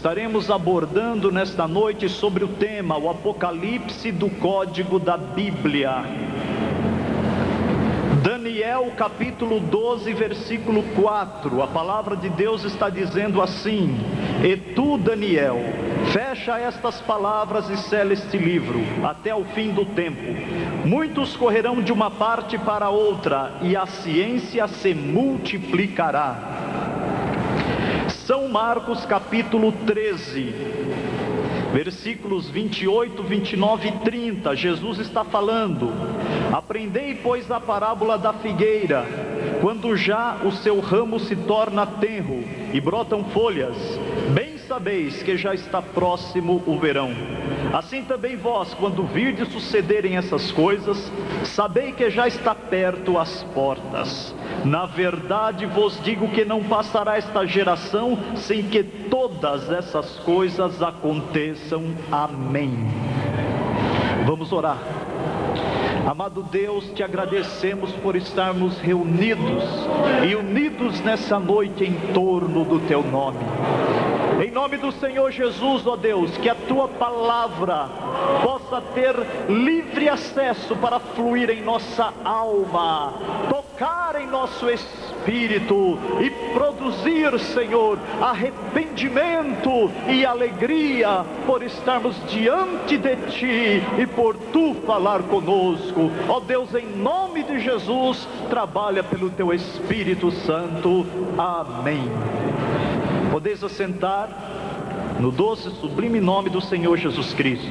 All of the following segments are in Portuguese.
Estaremos abordando nesta noite sobre o tema, o Apocalipse do Código da Bíblia. Daniel capítulo 12, versículo 4, a palavra de Deus está dizendo assim: E tu, Daniel, fecha estas palavras e sela este livro, até o fim do tempo. Muitos correrão de uma parte para outra, e a ciência se multiplicará. São Marcos capítulo 13, versículos 28, 29 e 30, Jesus está falando: Aprendei, pois, a parábola da figueira, quando já o seu ramo se torna tenro e brotam folhas, bem sabeis que já está próximo o verão. Assim também vós, quando virdes sucederem essas coisas, sabei que já está perto as portas. Na verdade vos digo que não passará esta geração sem que todas essas coisas aconteçam. Amém. Vamos orar. Amado Deus, te agradecemos por estarmos reunidos e unidos nessa noite em torno do teu nome. Em nome do Senhor Jesus, ó Deus, que a tua palavra possa ter livre acesso para fluir em nossa alma, tocar em nosso espírito e produzir, Senhor, arrependimento e alegria por estarmos diante de ti e por tu falar conosco. Ó Deus, em nome de Jesus, trabalha pelo teu Espírito Santo. Amém. Podeis assentar no doce e sublime nome do Senhor Jesus Cristo.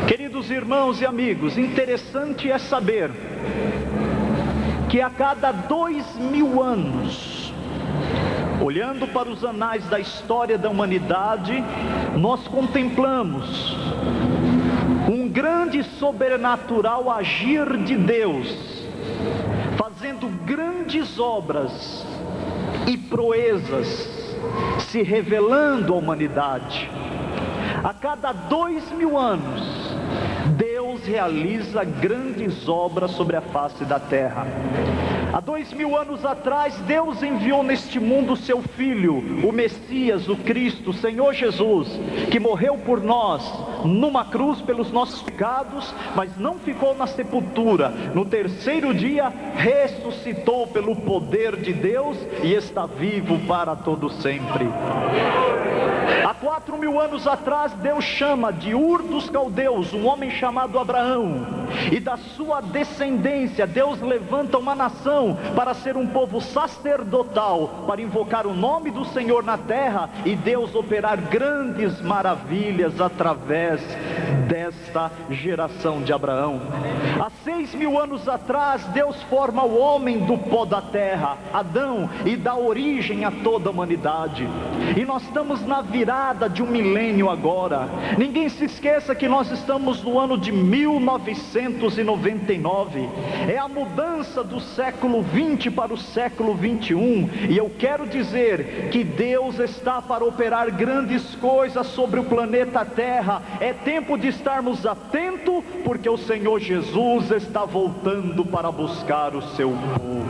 Queridos irmãos e amigos, interessante é saber que a cada 2000 anos, olhando para os anais da história da humanidade, nós contemplamos um grande sobrenatural agir de Deus, fazendo grandes obras e proezas, se revelando à humanidade. A cada 2000 anos, Deus realiza grandes obras sobre a face da terra. Há 2000 anos atrás, Deus enviou neste mundo o seu Filho, o Messias, o Cristo, o Senhor Jesus, que morreu por nós numa cruz pelos nossos pecados, mas não ficou na sepultura. No terceiro dia ressuscitou pelo poder de Deus e está vivo para todo sempre. Há 4000 anos atrás, Deus chama de Ur dos Caldeus um homem chamado Abraão, e da sua descendência Deus levanta uma nação para ser um povo sacerdotal, para invocar o nome do Senhor na terra e Deus operar grandes maravilhas através desta geração de Abraão. Há 6000 anos atrás, Deus forma o homem do pó da terra, Adão, e dá origem a toda a humanidade. E nós estamos na virada de um milênio agora. Ninguém se esqueça que nós estamos no ano de 1999. É a mudança do século 20 para o século 21. E eu quero dizer que Deus está para operar grandes coisas sobre o planeta Terra. É tempo de estarmos atentos, porque o Senhor Jesus está voltando para buscar o seu povo.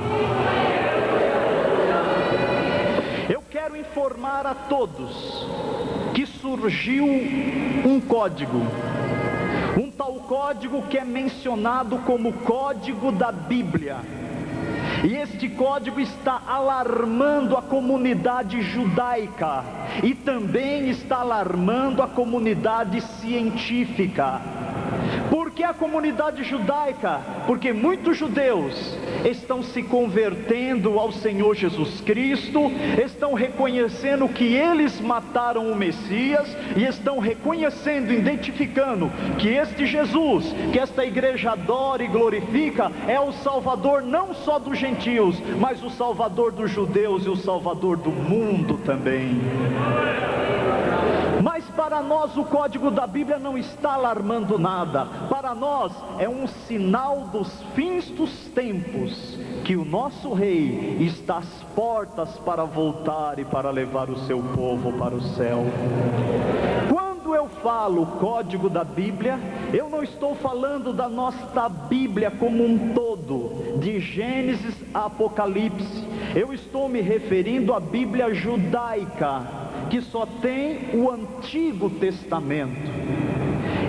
Eu quero informar a todos que surgiu um código, um tal código que é mencionado como Código da Bíblia. E este código está alarmando a comunidade judaica e também está alarmando a comunidade científica. Por que a comunidade judaica? Porque muitos judeus estão se convertendo ao Senhor Jesus Cristo, estão reconhecendo que eles mataram o Messias e estão reconhecendo, identificando que este Jesus, que esta igreja adora e glorifica, é o Salvador não só dos gentios, mas o Salvador dos judeus e o Salvador do mundo também. Mas para nós o código da Bíblia não está alarmando nada. Para nós é um sinal dos fins dos tempos, que o nosso rei está às portas para voltar e para levar o seu povo para o céu. Quando eu falo código da Bíblia, eu não estou falando da nossa Bíblia como um todo, de Gênesis a Apocalipse. Eu estou me referindo à Bíblia judaica, que só tem o Antigo Testamento.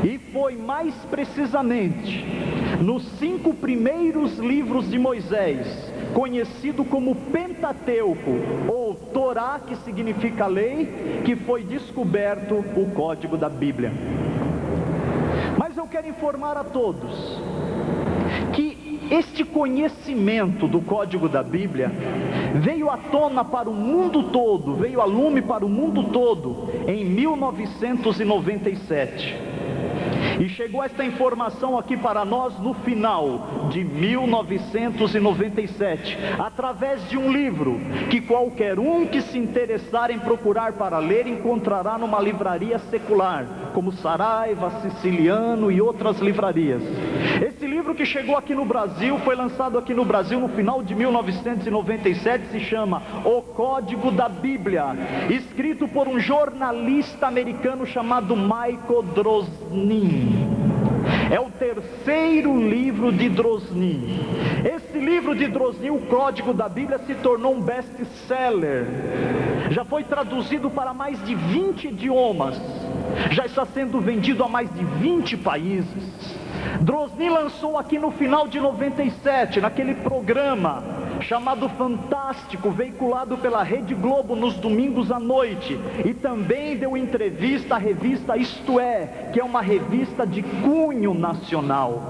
E foi mais precisamente nos 5 primeiros livros de Moisés, conhecido como Pentateuco, ou Torá, que significa lei, que foi descoberto o código da Bíblia. Mas eu quero informar a todos que este conhecimento do código da Bíblia veio à tona para o mundo todo, veio a lume para o mundo todo em 1997. E chegou esta informação aqui para nós no final de 1997, através de um livro que qualquer um que se interessar em procurar para ler encontrará numa livraria secular, como Saraiva, Siciliano e outras livrarias. Esse livro que chegou aqui no Brasil, foi lançado aqui no Brasil no final de 1997, se chama O Código da Bíblia, escrito por um jornalista americano chamado Michael Drosnin. É o terceiro livro de Drosnin. Esse livro de Drosnin, O Código da Bíblia, se tornou um best-seller. Já foi traduzido para mais de 20 idiomas. Já está sendo vendido a mais de 20 países. Drosnin lançou aqui no final de 97, naquele programa chamado Fantástico, veiculado pela Rede Globo nos domingos à noite, e também deu entrevista à revista Isto É, que é uma revista de cunho nacional.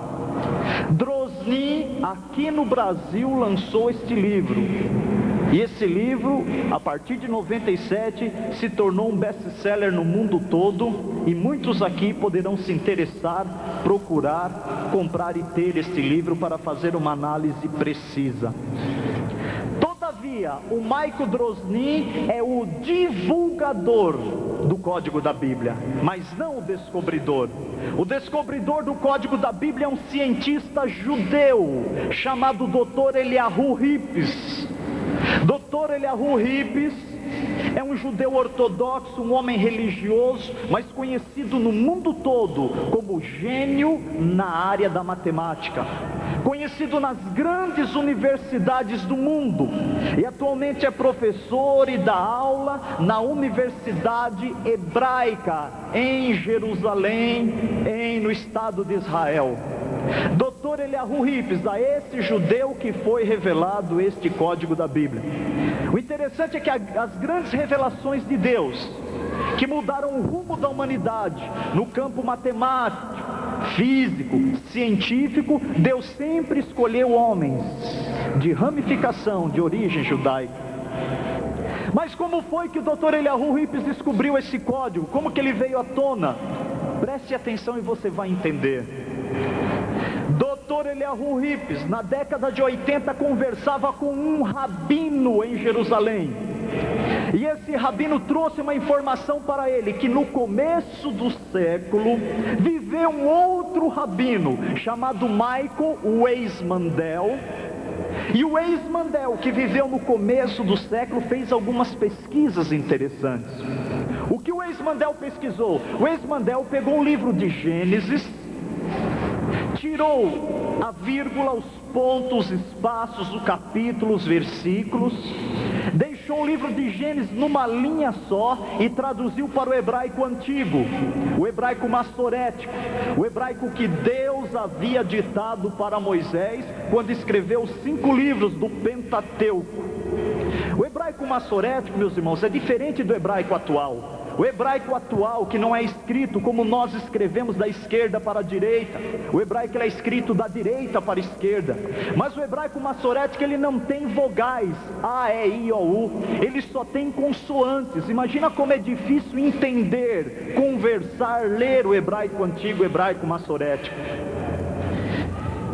Drosnin, aqui no Brasil, lançou este livro. E esse livro, a partir de 97, se tornou um best-seller no mundo todo, e muitos aqui poderão se interessar, procurar, comprar e ter este livro para fazer uma análise precisa. Todavia, o Michael Drosnin é o divulgador do Código da Bíblia, mas não o descobridor. O descobridor do Código da Bíblia é um cientista judeu, chamado Dr. Eliyahu Rips. Dr. Eliyahu Rips é um judeu ortodoxo, um homem religioso, mas conhecido no mundo todo como gênio na área da matemática, conhecido nas grandes universidades do mundo, e atualmente é professor e dá aula na Universidade Hebraica em Jerusalém, no estado de Israel. Dr. Eliyahu Rips, a esse judeu que foi revelado este código da Bíblia. O interessante é que as grandes revelações de Deus, que mudaram o rumo da humanidade no campo matemático, físico, científico, Deus sempre escolheu homens de ramificação, de origem judaica. Mas como foi que o Dr. Eliyahu Rips descobriu esse código? Como que ele veio à tona? Preste atenção e você vai entender. Dr. Eliyahu Rips, na década de 80, conversava com um rabino em Jerusalém. E esse rabino trouxe uma informação para ele, que no começo do século viveu um outro rabino chamado Michael Weissmandel. E o Weissmandel, que viveu no começo do século, fez algumas pesquisas interessantes. O que o Weissmandel pesquisou? O Weissmandel pegou o livro de Gênesis, tirou a vírgula, os pontos, espaços, os capítulos, versículos, deixou o livro de Gênesis numa linha só e traduziu para o hebraico antigo, o hebraico massorético, o hebraico que Deus havia ditado para Moisés quando escreveu os 5 livros do Pentateuco. O hebraico massorético, meus irmãos, é diferente do hebraico atual. O hebraico atual, que não é escrito como nós escrevemos da esquerda para a direita, o hebraico é escrito da direita para a esquerda. Mas o hebraico massorético, ele não tem vogais, A, E, I, O, U, ele só tem consoantes. Imagina como é difícil entender, conversar, ler o hebraico antigo, o hebraico massorético.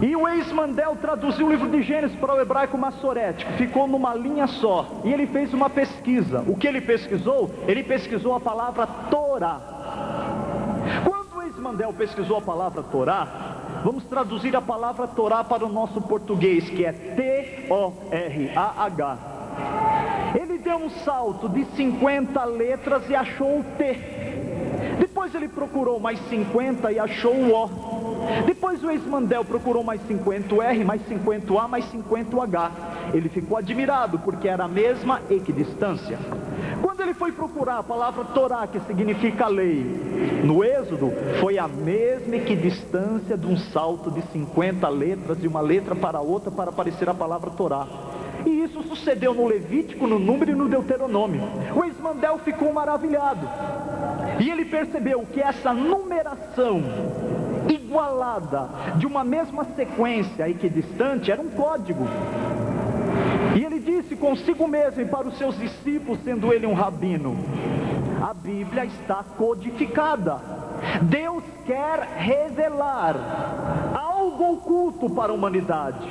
E o Weissmandel traduziu o livro de Gênesis para o hebraico massorético, ficou numa linha só, e ele fez uma pesquisa. O que ele pesquisou? Ele pesquisou a palavra Torá. Quando o Weissmandel pesquisou a palavra Torá, vamos traduzir a palavra Torá para o nosso português, que é T-O-R-A-H. Ele deu um salto de 50 letras e achou o T. Depois ele procurou mais 50 e achou o O. Depois o Weissmandel procurou mais 50 R, mais 50 A, mais 50 H. Ele ficou admirado, porque era a mesma equidistância. Quando ele foi procurar a palavra Torá, que significa lei, no Êxodo, foi a mesma equidistância de um salto de 50 letras, de uma letra para outra, para aparecer a palavra Torá. E isso sucedeu no Levítico, no Número e no Deuteronômio. O Esmandel ficou maravilhado, e ele percebeu que essa numeração igualada de uma mesma sequência equidistante era um código. E ele disse consigo mesmo e para os seus discípulos, sendo ele um rabino: a Bíblia está codificada. Deus quer revelar algo oculto para a humanidade.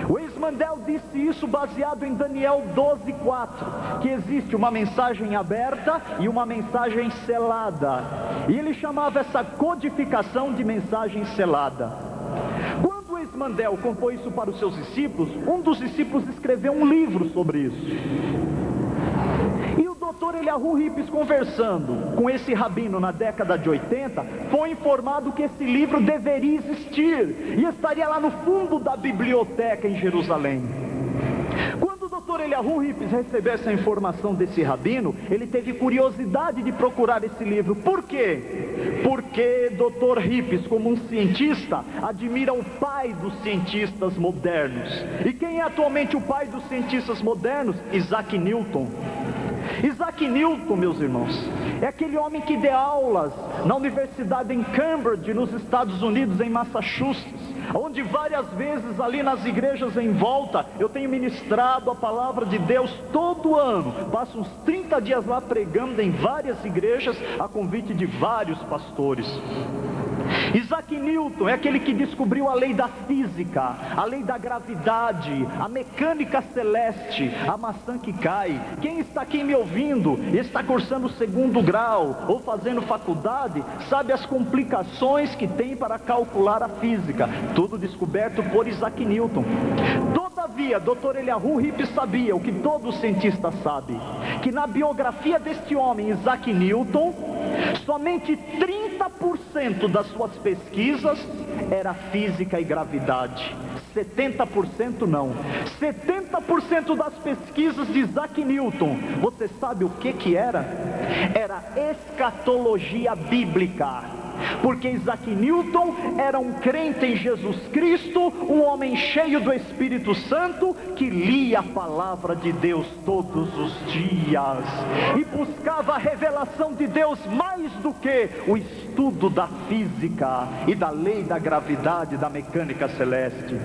O Esmandel disse isso baseado em Daniel 12:4, que existe uma mensagem aberta e uma mensagem selada, e ele chamava essa codificação de mensagem selada. Quando o Esmandel contou isso para os seus discípulos, um dos discípulos escreveu um livro sobre isso. E o Dr. Eliyahu Rips, conversando com esse rabino na década de 80, foi informado que esse livro deveria existir e estaria lá no fundo da biblioteca em Jerusalém. Quando o Dr. Eliyahu Rips recebeu essa informação desse rabino, ele teve curiosidade de procurar esse livro. Por quê? Porque Dr. Rips, como um cientista, admira o pai dos cientistas modernos. E quem é atualmente o pai dos cientistas modernos? Isaac Newton. Isaac Newton, meus irmãos, é aquele homem que deu aulas na universidade em Cambridge, nos Estados Unidos, em Massachusetts, onde várias vezes ali nas igrejas em volta eu tenho ministrado a palavra de Deus todo ano. Passo uns 30 dias lá pregando em várias igrejas a convite de vários pastores. Isaac Newton é aquele que descobriu a lei da física, a lei da gravidade, a mecânica celeste, a maçã que cai. Quem está aqui me ouvindo e está cursando o 2º grau ou fazendo faculdade, sabe as complicações que tem para calcular a física. Tudo descoberto por Isaac Newton. Todavia, Dr. Eliyahu Rips sabia o que todo cientista sabe, que na biografia deste homem, Isaac Newton, somente 30% das suas pesquisas era física e gravidade. 70% não. 70% das pesquisas de Isaac Newton, você sabe o que era? Era escatologia bíblica. Porque Isaac Newton era um crente em Jesus Cristo, um homem cheio do Espírito Santo, que lia a palavra de Deus todos os dias e buscava a revelação de Deus mais do que o estudo da física e da lei da gravidade, da mecânica celeste.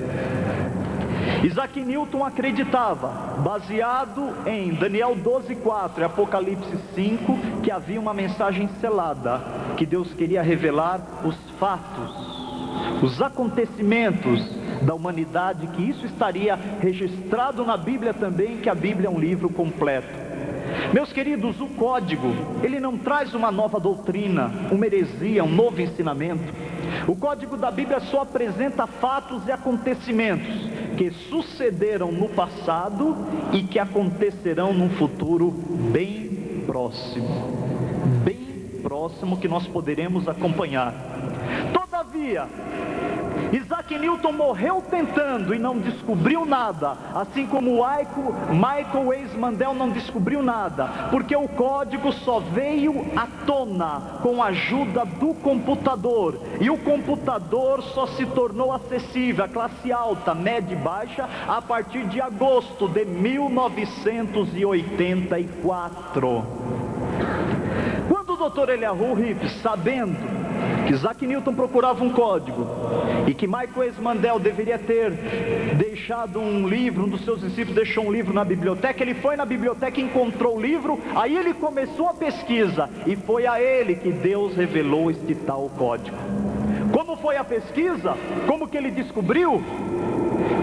Isaac Newton acreditava, baseado em Daniel 12:4 e Apocalipse 5, que havia uma mensagem selada, que Deus queria revelar os fatos, os acontecimentos da humanidade, que isso estaria registrado na Bíblia também, que a Bíblia é um livro completo. Meus queridos, o código, ele não traz uma nova doutrina, uma heresia, um novo ensinamento. O código da Bíblia só apresenta fatos e acontecimentos que sucederam no passado e que acontecerão num futuro bem próximo, que nós poderemos acompanhar. Todavia, Isaac Newton morreu tentando e não descobriu nada, assim como Michael Esmandel não descobriu nada, porque o código só veio à tona com a ajuda do computador, e o computador só se tornou acessível à classe alta, média e baixa a partir de agosto de 1984. Quando o Dr. Eliyahu Rips, sabendo que Isaac Newton procurava um código e que Michael Esmandel deveria ter deixado um livro, um dos seus discípulos deixou um livro na biblioteca, ele foi na biblioteca e encontrou o livro. Aí ele começou a pesquisa e foi a ele que Deus revelou este tal código. Como foi a pesquisa? Como que ele descobriu?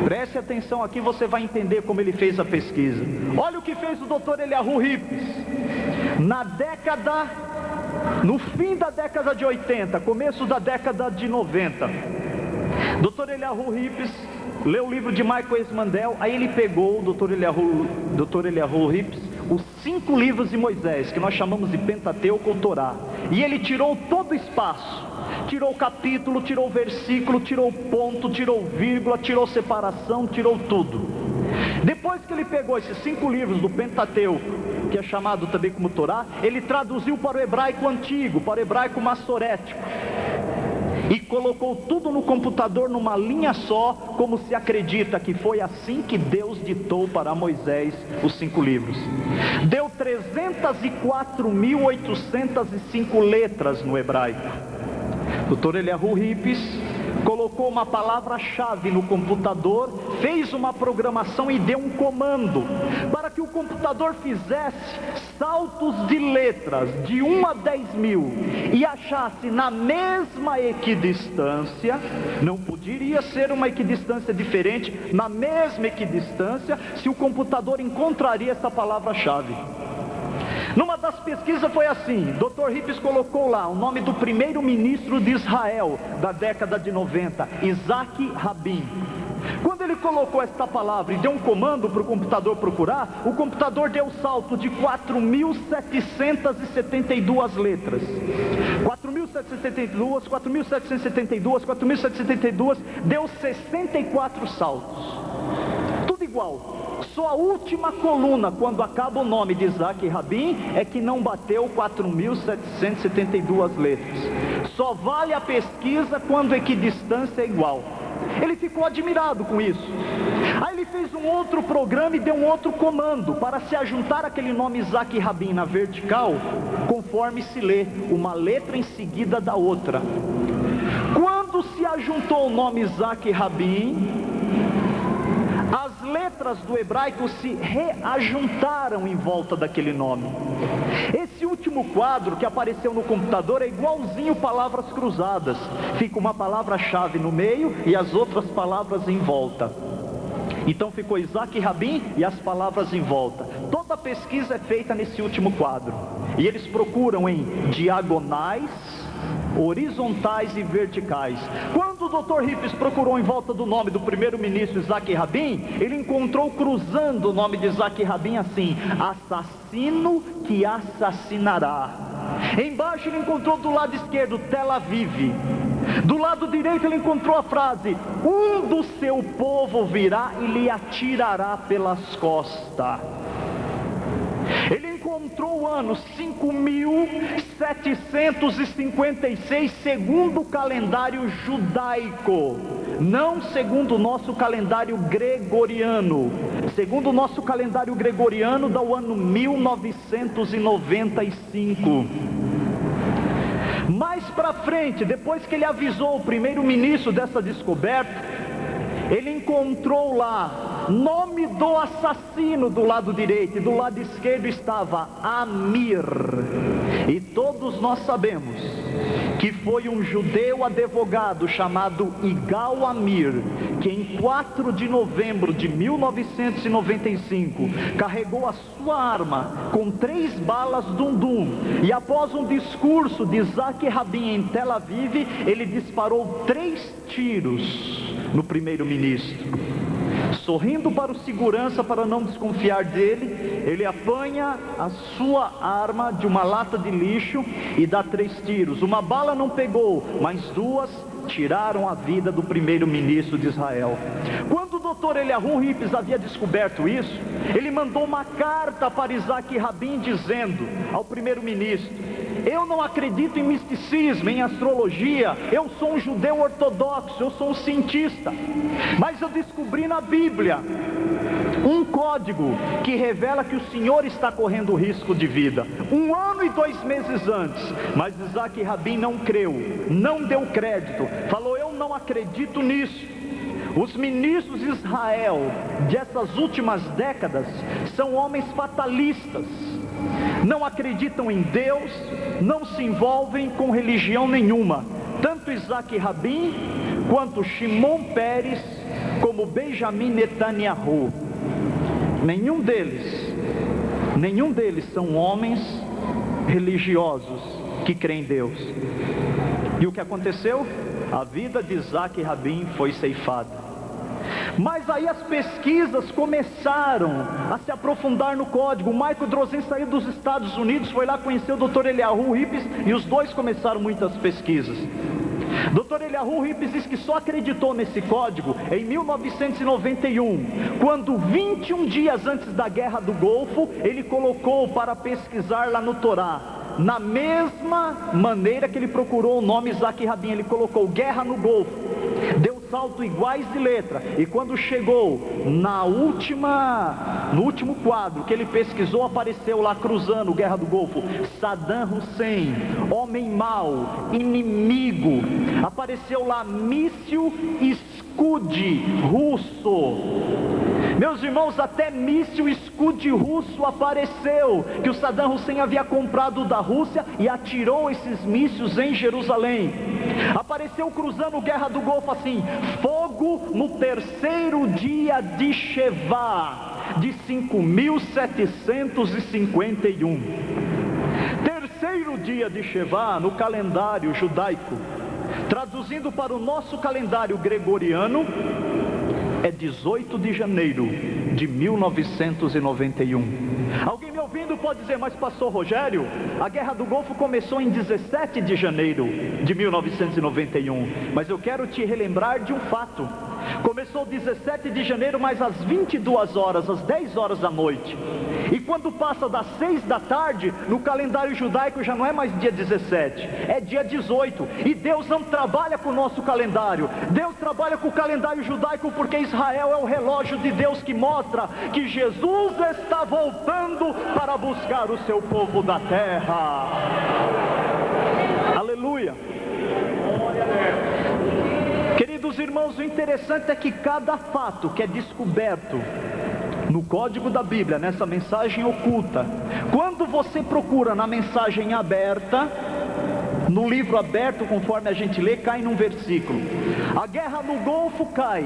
Preste atenção aqui, você vai entender como ele fez a pesquisa. Olha o que fez o Dr. Eliyahu Rips. No fim da década de 80, começo da década de 90, Dr. Eliyahu Rips leu o livro de Michael Esmandel. Aí ele pegou, o Dr. Eliyahu Rips, os 5 livros de Moisés, que nós chamamos de Pentateuco ou Torá, e ele tirou todo o espaço, tirou o capítulo, tirou o versículo, tirou o ponto, tirou vírgula, tirou separação, tirou tudo. Depois que ele pegou esses 5 livros do Pentateuco, que é chamado também como Torá, ele traduziu para o hebraico antigo, para o hebraico massorético, e colocou tudo no computador numa linha só, como se acredita que foi assim que Deus ditou para Moisés os 5 livros. Deu 304.805 letras no hebraico. Dr. Eliyahu Rippes colocou uma palavra-chave no computador, fez uma programação e deu um comando para que o computador fizesse saltos de letras de 1 a 10 mil e achasse na mesma equidistância, não poderia ser uma equidistância diferente, na mesma equidistância, se o computador encontraria essa palavra-chave. Numa das pesquisas foi assim, Dr. Rippes colocou lá o nome do primeiro-ministro de Israel da década de 90, Isaac Rabin. Quando ele colocou esta palavra e deu um comando para o computador procurar, o computador deu um salto de 4.772 letras. 4.772, 4.772, 4.772, deu 64 saltos. Tudo igual. Só a última coluna, quando acaba o nome de Isaac Rabin, é que não bateu 4.772 letras. Só vale a pesquisa quando a equidistância é igual. Ele ficou admirado com isso. Aí ele fez um outro programa e deu um outro comando para se ajuntar aquele nome Isaac Rabin na vertical, conforme se lê, uma letra em seguida da outra. Quando se ajuntou o nome Isaac Rabin, as letras do hebraico se reajuntaram em volta daquele nome. Esse último quadro que apareceu no computador é igualzinho palavras cruzadas. Fica uma palavra-chave no meio e as outras palavras em volta. Então ficou Isaac Rabin e as palavras em volta. Toda a pesquisa é feita nesse último quadro. E eles procuram em diagonais, horizontais e verticais. Quando o Dr. Rippes procurou em volta do nome do primeiro-ministro Isaac Rabin, ele encontrou cruzando o nome de Isaac Rabin assim: assassino que assassinará. Embaixo ele encontrou do lado esquerdo Tel Aviv. Do lado direito ele encontrou a frase: um do seu povo virá e lhe atirará pelas costas. Ele encontrou o ano 5.756 segundo o calendário judaico, não segundo o nosso calendário gregoriano. Segundo o nosso calendário gregoriano, dá o ano 1995. Mais para frente, depois que ele avisou o primeiro-ministro dessa descoberta, ele encontrou lá nome do assassino do lado direito, e do lado esquerdo estava Amir. E todos nós sabemos que foi um judeu advogado chamado Igal Amir, que em 4 de novembro de 1995 carregou a sua arma com 3 balas Dum-Dum, e após um discurso de Isaac Rabin em Tel Aviv, ele disparou 3 tiros no primeiro-ministro. Sorrindo para o segurança para não desconfiar dele, ele apanha a sua arma de uma lata de lixo e dá 3 tiros. Uma bala não pegou, mas 2 tiraram a vida do primeiro-ministro de Israel. Quando o Dr. Eliyahu Rippes havia descoberto isso, ele mandou uma carta para Isaac Rabin dizendo ao primeiro-ministro: eu não acredito em misticismo, em astrologia, eu sou um judeu ortodoxo, eu sou um cientista, mas eu descobri na Bíblia um código que revela que o senhor está correndo risco de vida, 1 ano e 2 meses antes. Mas Isaac Rabin não creu, não deu crédito, falou: eu não acredito nisso. Os ministros de Israel dessas últimas décadas são homens fatalistas, não acreditam em Deus, não se envolvem com religião nenhuma. Tanto Isaac Rabin, quanto Shimon Peres, como Benjamin Netanyahu, nenhum deles são homens religiosos que creem em Deus. E o que aconteceu? A vida de Isaac Rabin foi ceifada. Mas aí as pesquisas começaram a se aprofundar no código. O Michael Drozen saiu dos Estados Unidos, foi lá conhecer o Dr. Eliyahu Rippes, e os dois começaram muitas pesquisas. Dr. Eliyahu Rippes diz que só acreditou nesse código em 1991, quando 21 dias antes da Guerra do Golfo, ele colocou para pesquisar lá no Torá. Na mesma maneira que ele procurou o nome Isaac Rabin, ele colocou Guerra no Golfo, deu salto iguais de letra, e quando chegou no último quadro que ele pesquisou, apareceu lá cruzando Guerra do Golfo, Saddam Hussein, homem mau, inimigo. Apareceu lá míssil Scud russo. Meus irmãos, até míssil Scud russo apareceu, que o Saddam Hussein havia comprado da Rússia e atirou esses mísseis em Jerusalém. Apareceu cruzando Guerra do Golfo assim: fogo no terceiro dia de Shevá, de 5.751. Terceiro dia de Shevá no calendário judaico, traduzindo para o nosso calendário gregoriano, é 18 de janeiro de 1991. Alguém me ouvindo pode dizer: mas pastor Rogério, a Guerra do Golfo começou em 17 de janeiro de 1991. Mas eu quero te relembrar de um fato. Começou 17 de janeiro, mas às 22 horas, às 10 horas da noite. E quando passa das 6 da tarde, no calendário judaico já não é mais dia 17, é dia 18. E Deus não trabalha com o nosso calendário. Deus trabalha com o calendário judaico, porque Israel é o relógio de Deus que mostra que Jesus está voltando para buscar o seu povo da terra. Aleluia. Queridos irmãos, o interessante é que cada fato que é descoberto no código da Bíblia, nessa mensagem oculta, quando você procura na mensagem aberta, no livro aberto, conforme a gente lê, cai num versículo. A guerra no Golfo cai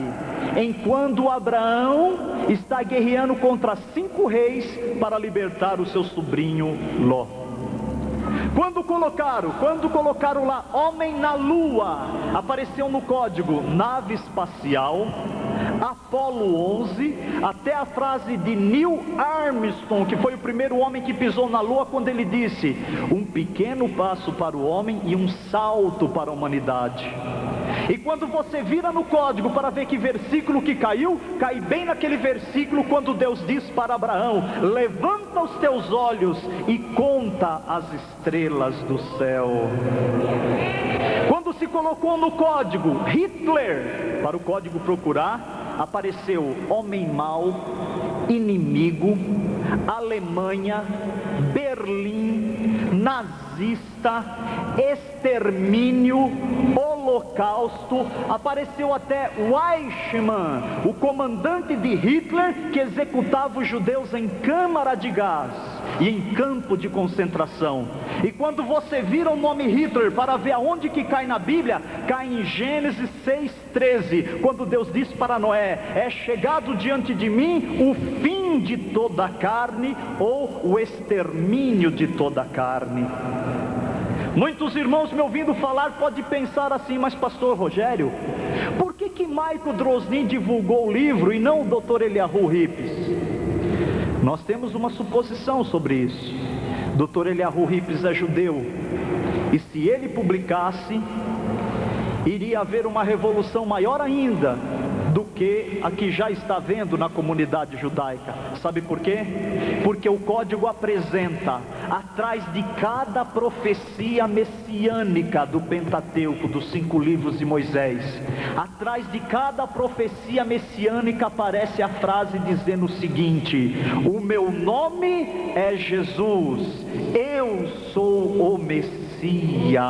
enquanto Abraão está guerreando contra 5 reis para libertar o seu sobrinho Ló. Quando colocaram lá homem na lua, apareceu no código nave espacial, Apolo 11, até a frase de Neil Armstrong, que foi o primeiro homem que pisou na lua, quando ele disse: um pequeno passo para o homem e um salto para a humanidade. E quando você vira no código para ver que versículo que caiu, cai bem naquele versículo quando Deus diz para Abraão: levanta os teus olhos e conta as estrelas do céu. Quando se colocou no código Hitler, para o código procurar, apareceu homem mau, inimigo, Alemanha, Berlim, nazista, extermínio, holocausto. Apareceu até Eichmann, o comandante de Hitler, que executava os judeus em câmara de gás e em campo de concentração. E quando você vira o nome Hitler para ver aonde que cai na Bíblia, cai em Gênesis 6:13, quando Deus diz para Noé: é chegado diante de mim o fim de toda a carne, ou o extermínio de toda a carne. Muitos irmãos me ouvindo falar pode pensar assim: mas pastor Rogério, por que Michael Drosnin divulgou o livro e não o Dr. Eliyahu Rippes? Nós temos uma suposição sobre isso. Dr. Eliyahu Rippes é judeu, e se ele publicasse, iria haver uma revolução maior ainda do que a que já está havendo na comunidade judaica. Sabe por quê? Porque o código apresenta, atrás de cada profecia messiânica do Pentateuco, dos 5 livros de Moisés, atrás de cada profecia messiânica aparece a frase dizendo o seguinte: o meu nome é Jesus, eu sou o Messias.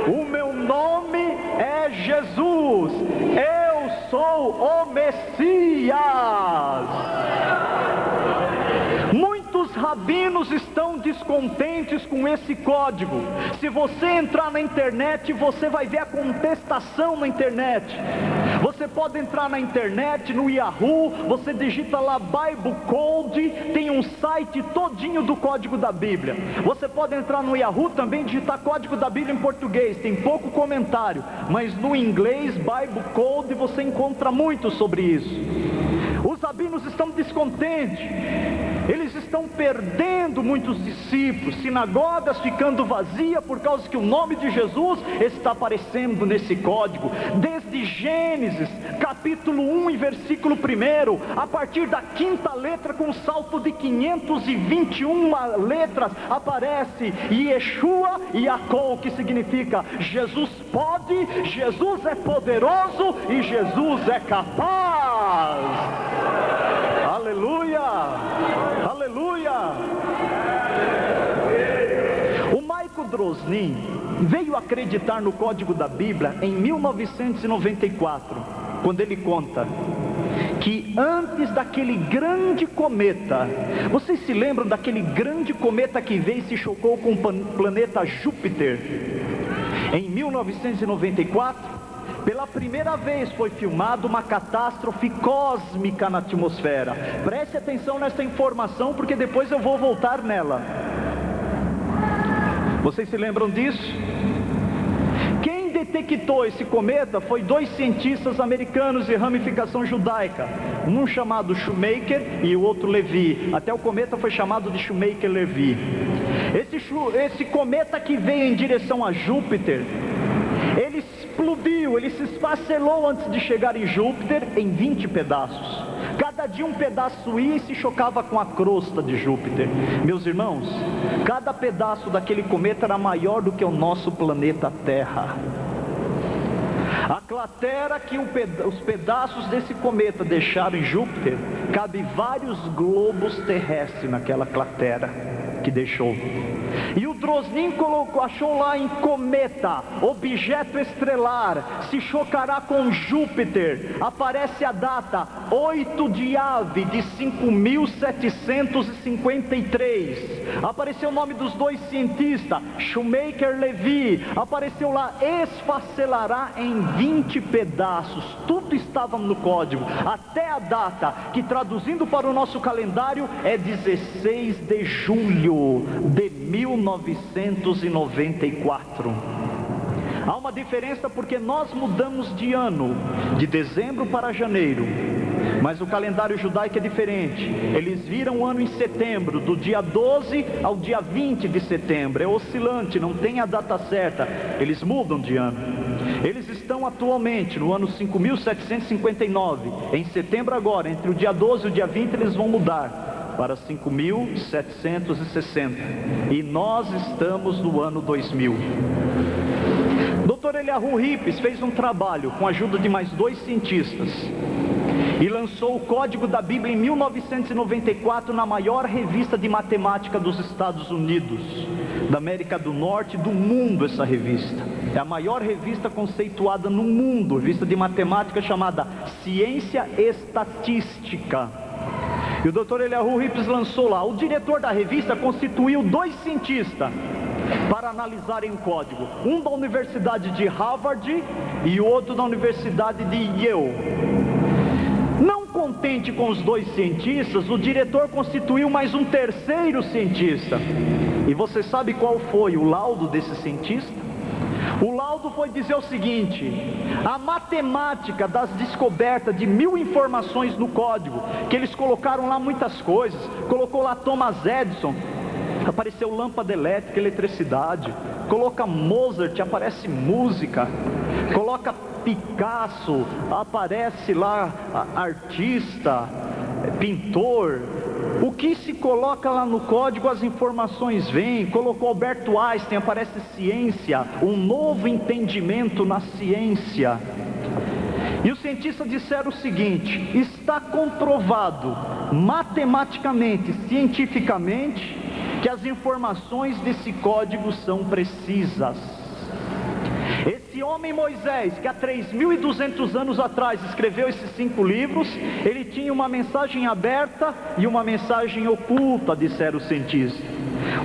O meu nome é Jesus, eu sou o Messias. Muitos rabinos estão descontentes com esse código. Se você entrar na internet, você vai ver a contestação na internet. Você pode entrar na internet, no Yahoo, você digita lá Bible Code, tem um site todinho do código da Bíblia. Você pode entrar no Yahoo também, digitar código da Bíblia em português, tem pouco comentário, mas no inglês, Bible Code, você encontra muito sobre isso. Os rabinos estão descontentes. Eles estão perdendo muitos discípulos, sinagogas ficando vazias por causa que o nome de Jesus está aparecendo nesse código. Desde Gênesis, capítulo 1 e versículo 1, a partir da quinta letra, com um salto de 521 letras, aparece Yeshua Yaakov, que significa Jesus pode, Jesus é poderoso e Jesus é capaz. Aleluia, aleluia. O Michael Drosnin veio acreditar no código da Bíblia em 1994, quando ele conta que antes daquele grande cometa, vocês se lembram daquele grande cometa que veio e se chocou com o planeta Júpiter? Em 1994, pela primeira vez foi filmada uma catástrofe cósmica na atmosfera. Preste atenção nessa informação, porque depois eu vou voltar nela. Vocês se lembram disso? Quem detectou esse cometa foi 2 cientistas americanos de ramificação judaica, um chamado Shoemaker e o outro Levi. Até o cometa foi chamado de Shoemaker-Levy. Esse cometa que veio em direção a Júpiter, ele explodiu, ele se esfacelou antes de chegar em Júpiter em 20 pedaços. Cada dia um pedaço ia e se chocava com a crosta de Júpiter. Meus irmãos, cada pedaço daquele cometa era maior do que o nosso planeta Terra. A cratera que os pedaços desse cometa deixaram em Júpiter, cabe vários globos terrestres naquela cratera que deixou. E o Drosnin achou lá em cometa, objeto estrelar, se chocará com Júpiter. Aparece a data 8 de Ave de 5753. Apareceu o nome dos 2 cientistas, Shoemaker-Levy. Apareceu lá, esfacelará em 20 pedaços. Tudo estava no código, até a data, que traduzindo para o nosso calendário é 16 de julho de 1994. Há uma diferença porque nós mudamos de ano, de dezembro para janeiro, mas o calendário judaico é diferente. Eles viram o ano em setembro, do dia 12 ao dia 20 de setembro. É oscilante, não tem a data certa. Eles mudam de ano. Eles estão atualmente no ano 5759. Em setembro agora, entre o dia 12 e o dia 20, eles vão mudar para 5760. E nós estamos no ano 2000. Dr. Eliyahu Rips fez um trabalho com a ajuda de mais 2 cientistas e lançou o Código da Bíblia em 1994 na maior revista de matemática dos Estados Unidos, da América do Norte e do mundo. Essa revista é a maior revista conceituada no mundo, revista de matemática chamada Ciência Estatística. E o Dr. Eliyahu Rips lançou lá. O diretor da revista constituiu 2 cientistas para analisarem o código, um da Universidade de Harvard e o outro da Universidade de Yale. Não contente com os 2 cientistas, o diretor constituiu mais um terceiro cientista. E você sabe qual foi o laudo desse cientista? O laudo foi dizer o seguinte: a matemática das descobertas de 1000 informações no código, que eles colocaram lá muitas coisas, colocou lá Thomas Edison, apareceu lâmpada elétrica, eletricidade. Coloca Mozart, aparece música. Coloca Picasso, aparece lá artista, pintor. O que se coloca lá no código, as informações vêm. Colocou Alberto Einstein, aparece ciência, um novo entendimento na ciência. E os cientistas disseram o seguinte: está comprovado matematicamente, cientificamente, que as informações desse código são precisas. Esse homem Moisés, que há 3.200 anos atrás escreveu esses 5 livros, ele tinha uma mensagem aberta e uma mensagem oculta, disseram os cientistas.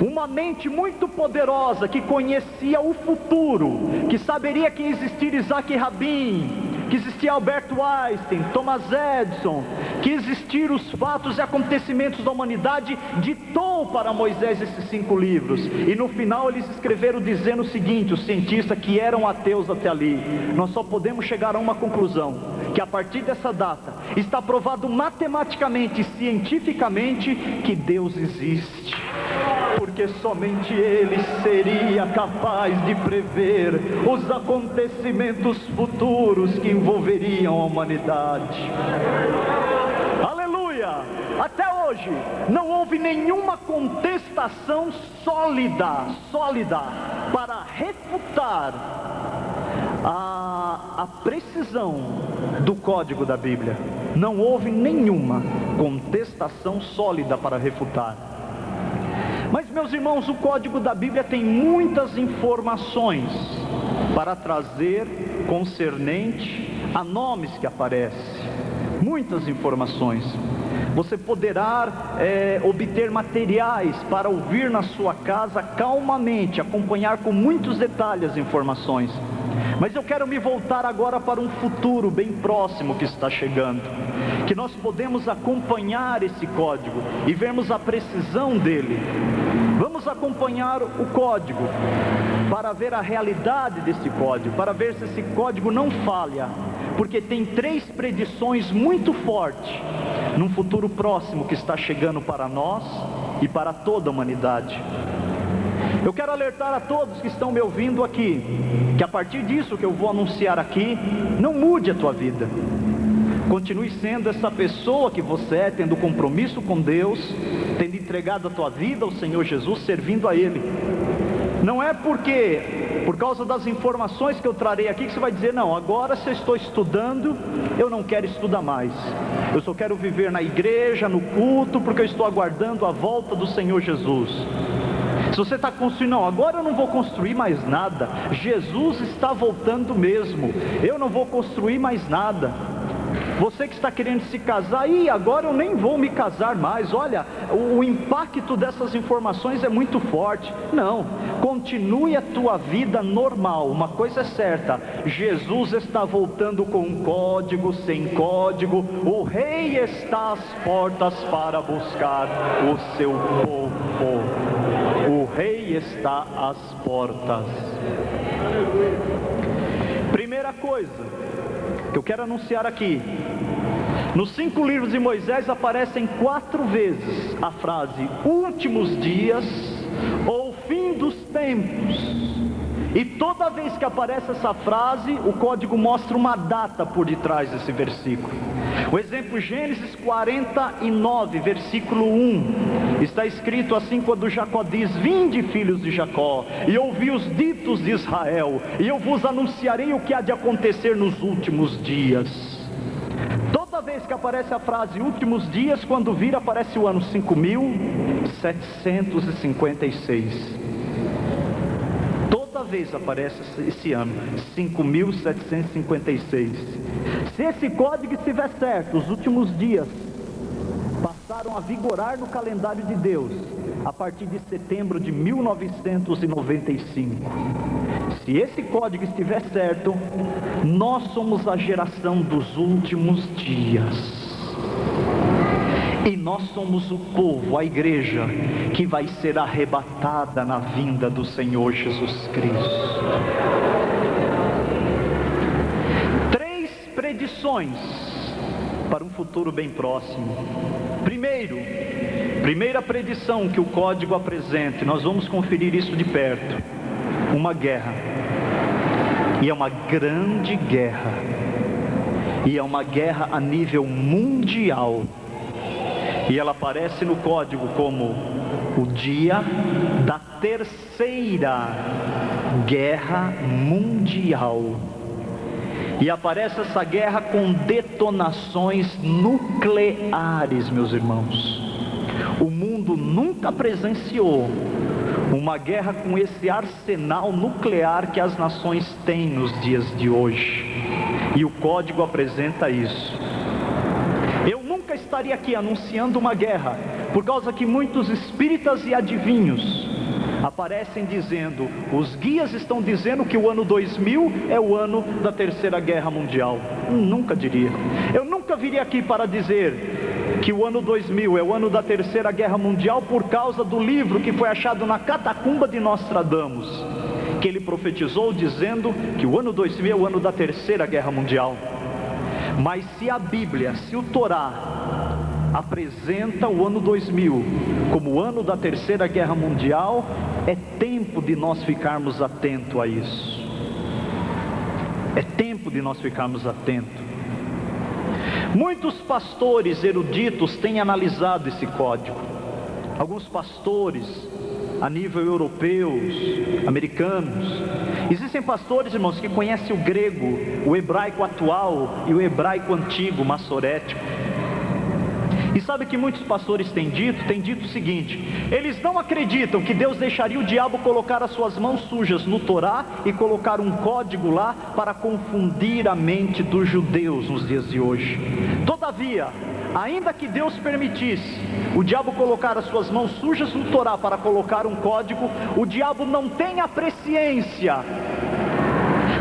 Uma mente muito poderosa que conhecia o futuro, que saberia que existia Isaac Rabin, que existia Alberto Einstein, Thomas Edison, que existiam os fatos e acontecimentos da humanidade, ditou para Moisés esses 5 livros. E no final eles escreveram dizendo o seguinte, os cientistas que eram ateus até ali: nós só podemos chegar a uma conclusão, que a partir dessa data está provado matematicamente e cientificamente que Deus existe, porque somente Ele seria capaz de prever os acontecimentos futuros que envolveriam a humanidade. Aleluia! Até hoje não houve nenhuma contestação sólida para refutar a precisão do código da Bíblia. Não houve nenhuma contestação sólida para refutar. Mas, meus irmãos, o código da Bíblia tem muitas informações para trazer concernente a nomes que aparecem. Muitas informações. Você poderá obter materiais para ouvir na sua casa calmamente, acompanhar com muitos detalhes as informações. Mas eu quero me voltar agora para um futuro bem próximo que está chegando, que nós podemos acompanhar esse código e vermos a precisão dele. Vamos acompanhar o código para ver a realidade desse código, para ver se esse código não falha, porque tem 3 predições muito fortes num futuro próximo que está chegando para nós e para toda a humanidade. Eu quero alertar a todos que estão me ouvindo aqui, que a partir disso que eu vou anunciar aqui, não mude a tua vida. Continue sendo essa pessoa que você é, tendo compromisso com Deus, tendo entregado a tua vida ao Senhor Jesus, servindo a Ele. Não é porque, por causa das informações que eu trarei aqui, que você vai dizer, não, agora se eu estou estudando, eu não quero estudar mais. Eu só quero viver na igreja, no culto, porque eu estou aguardando a volta do Senhor Jesus. Se você está construindo, não, agora eu não vou construir mais nada, Jesus está voltando mesmo, eu não vou construir mais nada. Você que está querendo se casar, agora eu nem vou me casar mais, olha, o impacto dessas informações é muito forte. Não, continue a tua vida normal. Uma coisa é certa, Jesus está voltando com código, sem código, o Rei está às portas para buscar o seu povo. O Rei está às portas. Primeira coisa que eu quero anunciar aqui, nos 5 livros de Moisés aparecem 4 vezes a frase últimos dias ou fim dos tempos, e toda vez que aparece essa frase, o código mostra uma data por detrás desse versículo. O exemplo, Gênesis 49, versículo 1, está escrito assim, quando Jacó diz, vinde filhos de Jacó, e ouvi os ditos de Israel, e eu vos anunciarei o que há de acontecer nos últimos dias. Toda vez que aparece a frase últimos dias, quando vira aparece o ano 5756. Toda vez aparece esse ano, 5756. Se esse código estiver certo, os últimos dias passaram a vigorar no calendário de Deus a partir de setembro de 1995. Se esse código estiver certo, nós somos a geração dos últimos dias. E nós somos o povo, a igreja, que vai ser arrebatada na vinda do Senhor Jesus Cristo. 3 predições para um futuro bem próximo. Primeira predição que o código apresenta, nós vamos conferir isso de perto, uma guerra. E é uma grande guerra. E é uma guerra a nível mundial. E ela aparece no código como o dia da 3ª guerra mundial. E aparece essa guerra com detonações nucleares, meus irmãos. O mundo nunca presenciou uma guerra com esse arsenal nuclear que as nações têm nos dias de hoje. E o código apresenta isso. Eu nunca estaria aqui anunciando uma guerra, por causa que muitos espíritas e adivinhos aparecem dizendo, os guias estão dizendo que o ano 2000 é o ano da 3ª guerra mundial. Nunca diria. Eu nunca viria aqui para dizer que o ano 2000 é o ano da 3ª guerra mundial por causa do livro que foi achado na catacumba de Nostradamus, que ele profetizou dizendo que o ano 2000 é o ano da 3ª guerra mundial. Mas se a Bíblia, se o Torá apresenta o ano 2000 como o ano da Terceira Guerra Mundial, é tempo de nós ficarmos atentos a isso. É tempo de nós ficarmos atentos. Muitos pastores eruditos têm analisado esse código. Alguns pastores a nível europeus, americanos. Existem pastores, irmãos, que conhecem o grego, o hebraico atual e o hebraico antigo, massorético. E sabe que muitos pastores têm dito o seguinte: eles não acreditam que Deus deixaria o diabo colocar as suas mãos sujas no Torá e colocar um código lá para confundir a mente dos judeus nos dias de hoje. Todavia, ainda que Deus permitisse o diabo colocar as suas mãos sujas no Torá para colocar um código, o diabo não tem a presciência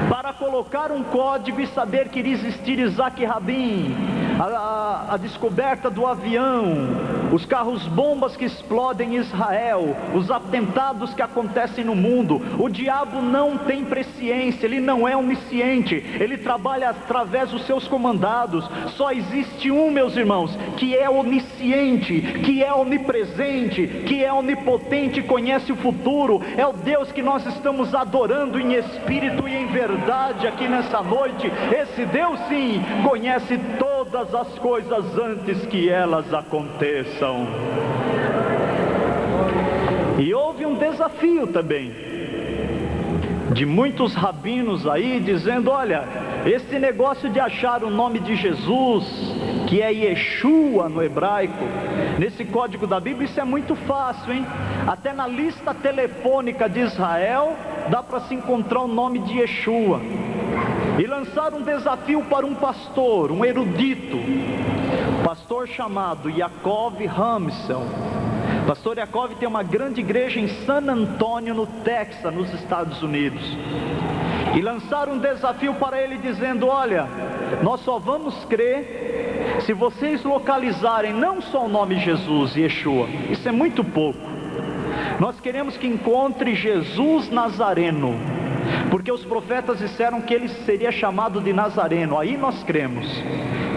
para colocar um código e saber que iria existir Isaac Rabin, a descoberta do avião, os carros bombas que explodem em Israel, os atentados que acontecem no mundo. O diabo não tem presciência, ele não é onisciente, ele trabalha através dos seus comandados. Só existe um, meus irmãos, que é onisciente, que é onipresente, que é onipotente, conhece o futuro. É o Deus que nós estamos adorando em espírito e em verdade aqui nessa noite. Esse Deus, sim, conhece todas as coisas antes que elas aconteçam. E houve um desafio também de muitos rabinos aí dizendo: olha, esse negócio de achar o nome de Jesus, que é Yeshua no hebraico, nesse código da Bíblia, isso é muito fácil, hein? Até na lista telefônica de Israel dá para se encontrar o nome de Yeshua. E lançaram um desafio para um pastor, um erudito, pastor chamado Yaakov Hamsel. Pastor Yaakov tem uma grande igreja em San Antonio, no Texas, nos Estados Unidos. E lançaram um desafio para ele dizendo: olha, nós só vamos crer se vocês localizarem não só o nome Jesus, Yeshua, isso é muito pouco. Nós queremos que encontre Jesus Nazareno, porque os profetas disseram que ele seria chamado de Nazareno. Aí nós cremos.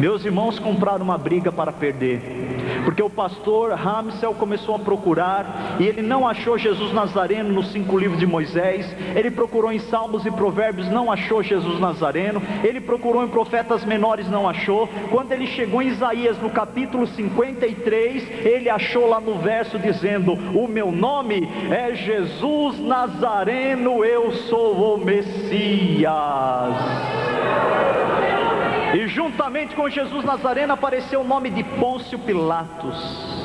Meus irmãos compraram uma briga para perder, porque o pastor Hamsel começou a procurar e ele não achou Jesus Nazareno nos 5 livros de Moisés. Ele procurou em Salmos e Provérbios, não achou Jesus Nazareno. Ele procurou em profetas menores, não achou. Quando ele chegou em Isaías no capítulo 53, ele achou lá no verso dizendo: o meu nome é Jesus Nazareno, eu sou o Messias. E juntamente com Jesus Nazareno apareceu o nome de Pôncio Pilatos,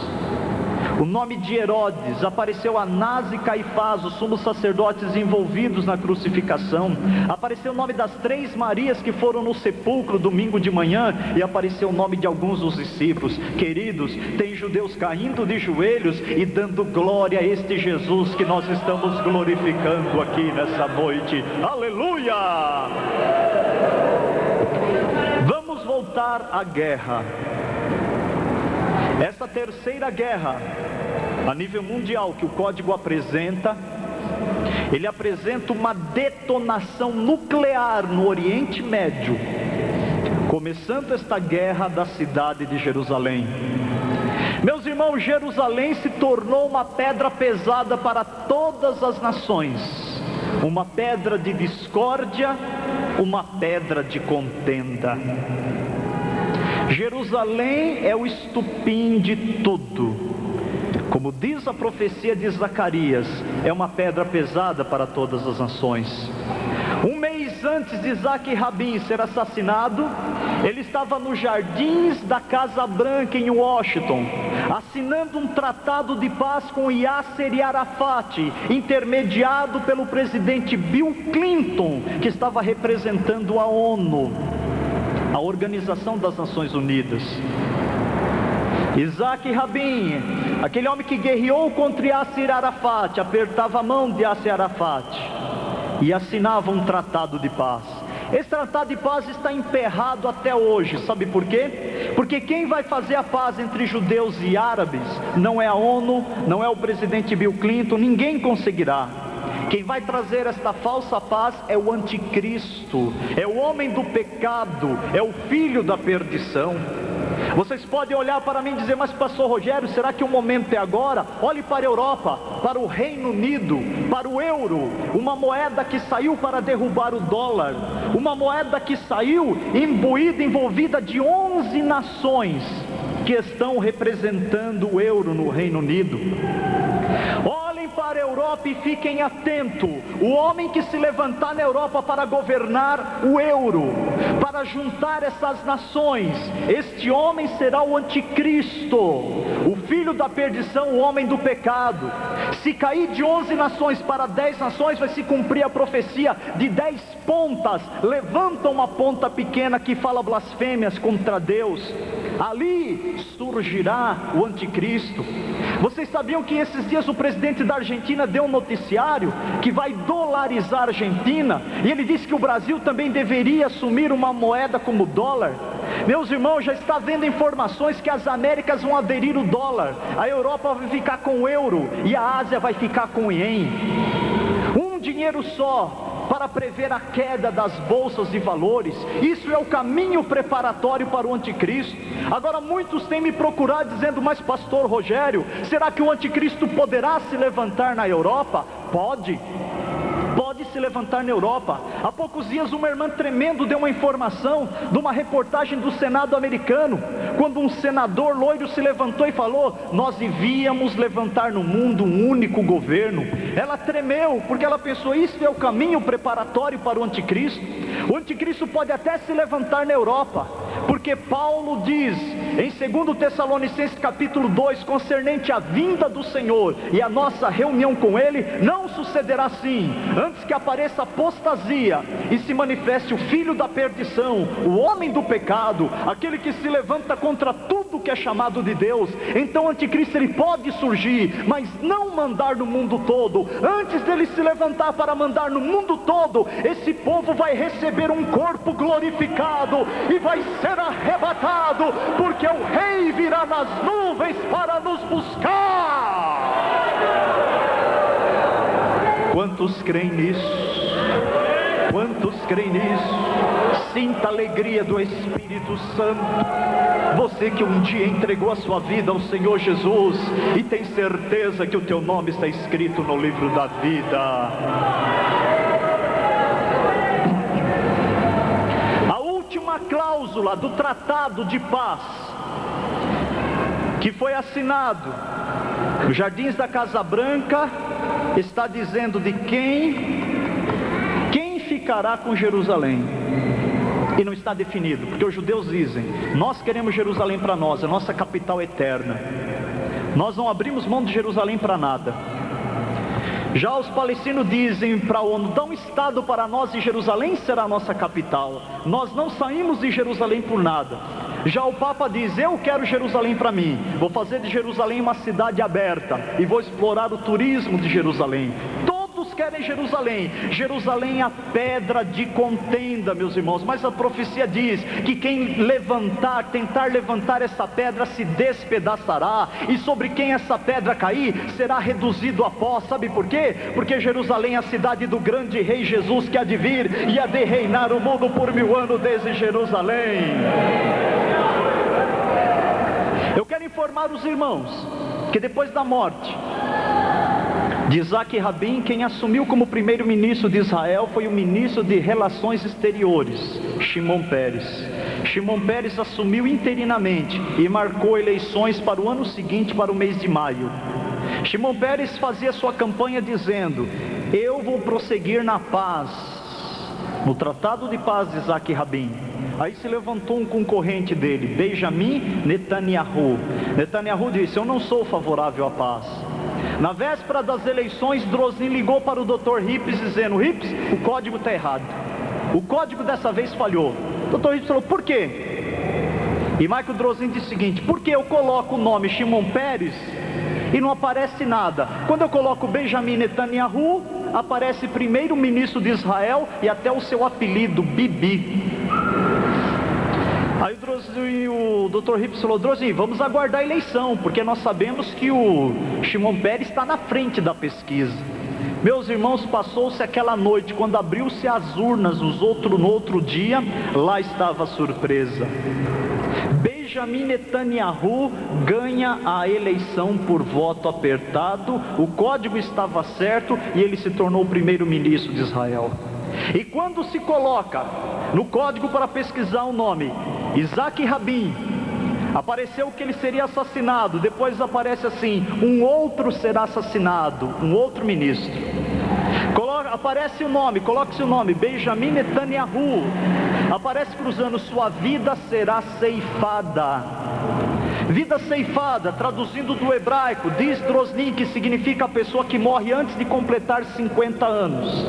o nome de Herodes, apareceu Anás e Caifás, os sumos sacerdotes envolvidos na crucificação. Apareceu o nome das 3 Marias que foram no sepulcro domingo de manhã, e apareceu o nome de alguns dos discípulos. Queridos, tem judeus caindo de joelhos e dando glória a este Jesus que nós estamos glorificando aqui nessa noite. Aleluia! Vamos voltar à guerra. Essa terceira guerra a nível mundial que o código apresenta, ele apresenta uma detonação nuclear no Oriente Médio, começando esta guerra da cidade de Jerusalém. Meus irmãos, Jerusalém se tornou uma pedra pesada para todas as nações, uma pedra de discórdia, uma pedra de contenda. Jerusalém é o estupim de tudo. Como diz a profecia de Zacarias, é uma pedra pesada para todas as nações. Um mês antes de Isaac Rabin ser assassinado, ele estava nos jardins da Casa Branca em Washington, assinando um tratado de paz com Yasser Arafat, intermediado pelo presidente Bill Clinton, que estava representando a ONU, a Organização das Nações Unidas. Isaac Rabin, aquele homem que guerreou contra Yasser Arafat, apertava a mão de Yasser Arafat e assinava um tratado de paz. Esse tratado de paz está emperrado até hoje. Sabe por quê? Porque quem vai fazer a paz entre judeus e árabes não é a ONU, não é o presidente Bill Clinton, ninguém conseguirá. Quem vai trazer esta falsa paz é o anticristo, é o homem do pecado, é o filho da perdição. Vocês podem olhar para mim e dizer: mas pastor Rogério, será que o momento é agora? Olhe para a Europa, para o Reino Unido, para o euro, uma moeda que saiu para derrubar o dólar, uma moeda que saiu envolvida de 11 nações que estão representando o euro no Reino Unido. Olhem para a Europa e fiquem atentos. O homem que se levantar na Europa para governar o euro, para juntar essas nações, este homem será o anticristo, o filho da perdição, o homem do pecado. Se cair de 11 nações para 10 nações, vai se cumprir a profecia de 10 pontas. Levanta uma ponta pequena que fala blasfêmias contra Deus. Ali surgirá o anticristo. Vocês sabiam que esses dias o presidente da Argentina deu um noticiário que vai dolarizar a Argentina, e ele disse que o Brasil também deveria assumir uma moeda como o dólar? Meus irmãos, já está havendo informações que as Américas vão aderir o dólar, a Europa vai ficar com o euro e a Ásia vai ficar com o ien. Um dinheiro só para prever a queda das bolsas de valores. Isso é o caminho preparatório para o anticristo. Agora muitos têm me procurado dizendo: mas pastor Rogério, será que o anticristo poderá se levantar na Europa? Pode se levantar na Europa. Há poucos dias uma irmã tremendo deu uma informação de uma reportagem do Senado americano, quando um senador loiro se levantou e falou: nós devíamos levantar no mundo um único governo. Ela tremeu, porque ela pensou: isso é o caminho preparatório para o anticristo. O anticristo pode até se levantar na Europa, porque Paulo diz em 2 Tessalonicenses capítulo 2, concernente à vinda do Senhor e a nossa reunião com Ele, não sucederá assim, antes que apareça apostasia e se manifeste o filho da perdição, o homem do pecado, aquele que se levanta contra tudo que é chamado de Deus. Então o anticristo ele pode surgir, mas não mandar no mundo todo. Antes dele se levantar para mandar no mundo todo, esse povo vai receber um corpo glorificado e vai ser arrebatado, porque o rei virá nas nuvens para nos buscar. Quantos creem nisso? Quantos creem nisso? Sinta a alegria do Espírito Santo. Você que um dia entregou a sua vida ao Senhor Jesus e tem certeza que o teu nome está escrito no livro da vida. A última cláusula do Tratado de Paz, que foi assinado nos Jardins da Casa Branca, está dizendo de quem ficará com Jerusalém. E não está definido, porque os judeus dizem: nós queremos Jerusalém para nós, a nossa capital eterna. Nós não abrimos mão de Jerusalém para nada. Já os palestinos dizem para a ONU: dá um estado para nós e Jerusalém será a nossa capital. Nós não saímos de Jerusalém por nada. Já o Papa diz: eu quero Jerusalém para mim, vou fazer de Jerusalém uma cidade aberta e vou explorar o turismo de Jerusalém. Todos querem Jerusalém. Jerusalém é a pedra de contenda, meus irmãos, mas a profecia diz que quem tentar levantar essa pedra se despedaçará, e sobre quem essa pedra cair será reduzido a pó. Sabe por quê? Porque Jerusalém é a cidade do grande rei Jesus, que há de vir e há de reinar o mundo por 1000 anos desde Jerusalém. Eu quero informar os irmãos que depois da morte de Isaac Rabin, quem assumiu como primeiro-ministro de Israel foi o ministro de Relações Exteriores, Shimon Peres. Shimon Peres assumiu interinamente e marcou eleições para o ano seguinte, para o mês de maio. Shimon Peres fazia sua campanha dizendo: eu vou prosseguir na paz, no Tratado de Paz de Isaac Rabin. Aí se levantou um concorrente dele, Benjamin Netanyahu. Netanyahu disse: eu não sou favorável à paz. Na véspera das eleições, Drozin ligou para o Dr. Rips dizendo: Rips, o código está errado. O código dessa vez falhou. O Dr. Rips falou: por quê? E Michael Drozin disse o seguinte: porque eu coloco o nome Shimon Peres e não aparece nada. Quando eu coloco Benjamin Netanyahu, aparece primeiro-ministro de Israel e até o seu apelido, Bibi. Aí o Dr. Rips falou: Drozin, vamos aguardar a eleição, porque nós sabemos que o Shimon Peres está na frente da pesquisa. Meus irmãos, passou-se aquela noite, quando abriu-se as urnas no outro dia, lá estava a surpresa. Benjamin Netanyahu ganha a eleição por voto apertado, o código estava certo e ele se tornou o primeiro-ministro de Israel. E quando se coloca no código para pesquisar o nome, Isaac Rabin, apareceu que ele seria assassinado, depois aparece assim, um outro será assassinado, um outro ministro. Aparece o nome, coloque-se o nome, Benjamin Netanyahu, aparece cruzando, sua vida será ceifada. Vida ceifada, traduzindo do hebraico, diz Drosnin, que significa a pessoa que morre antes de completar 50 anos.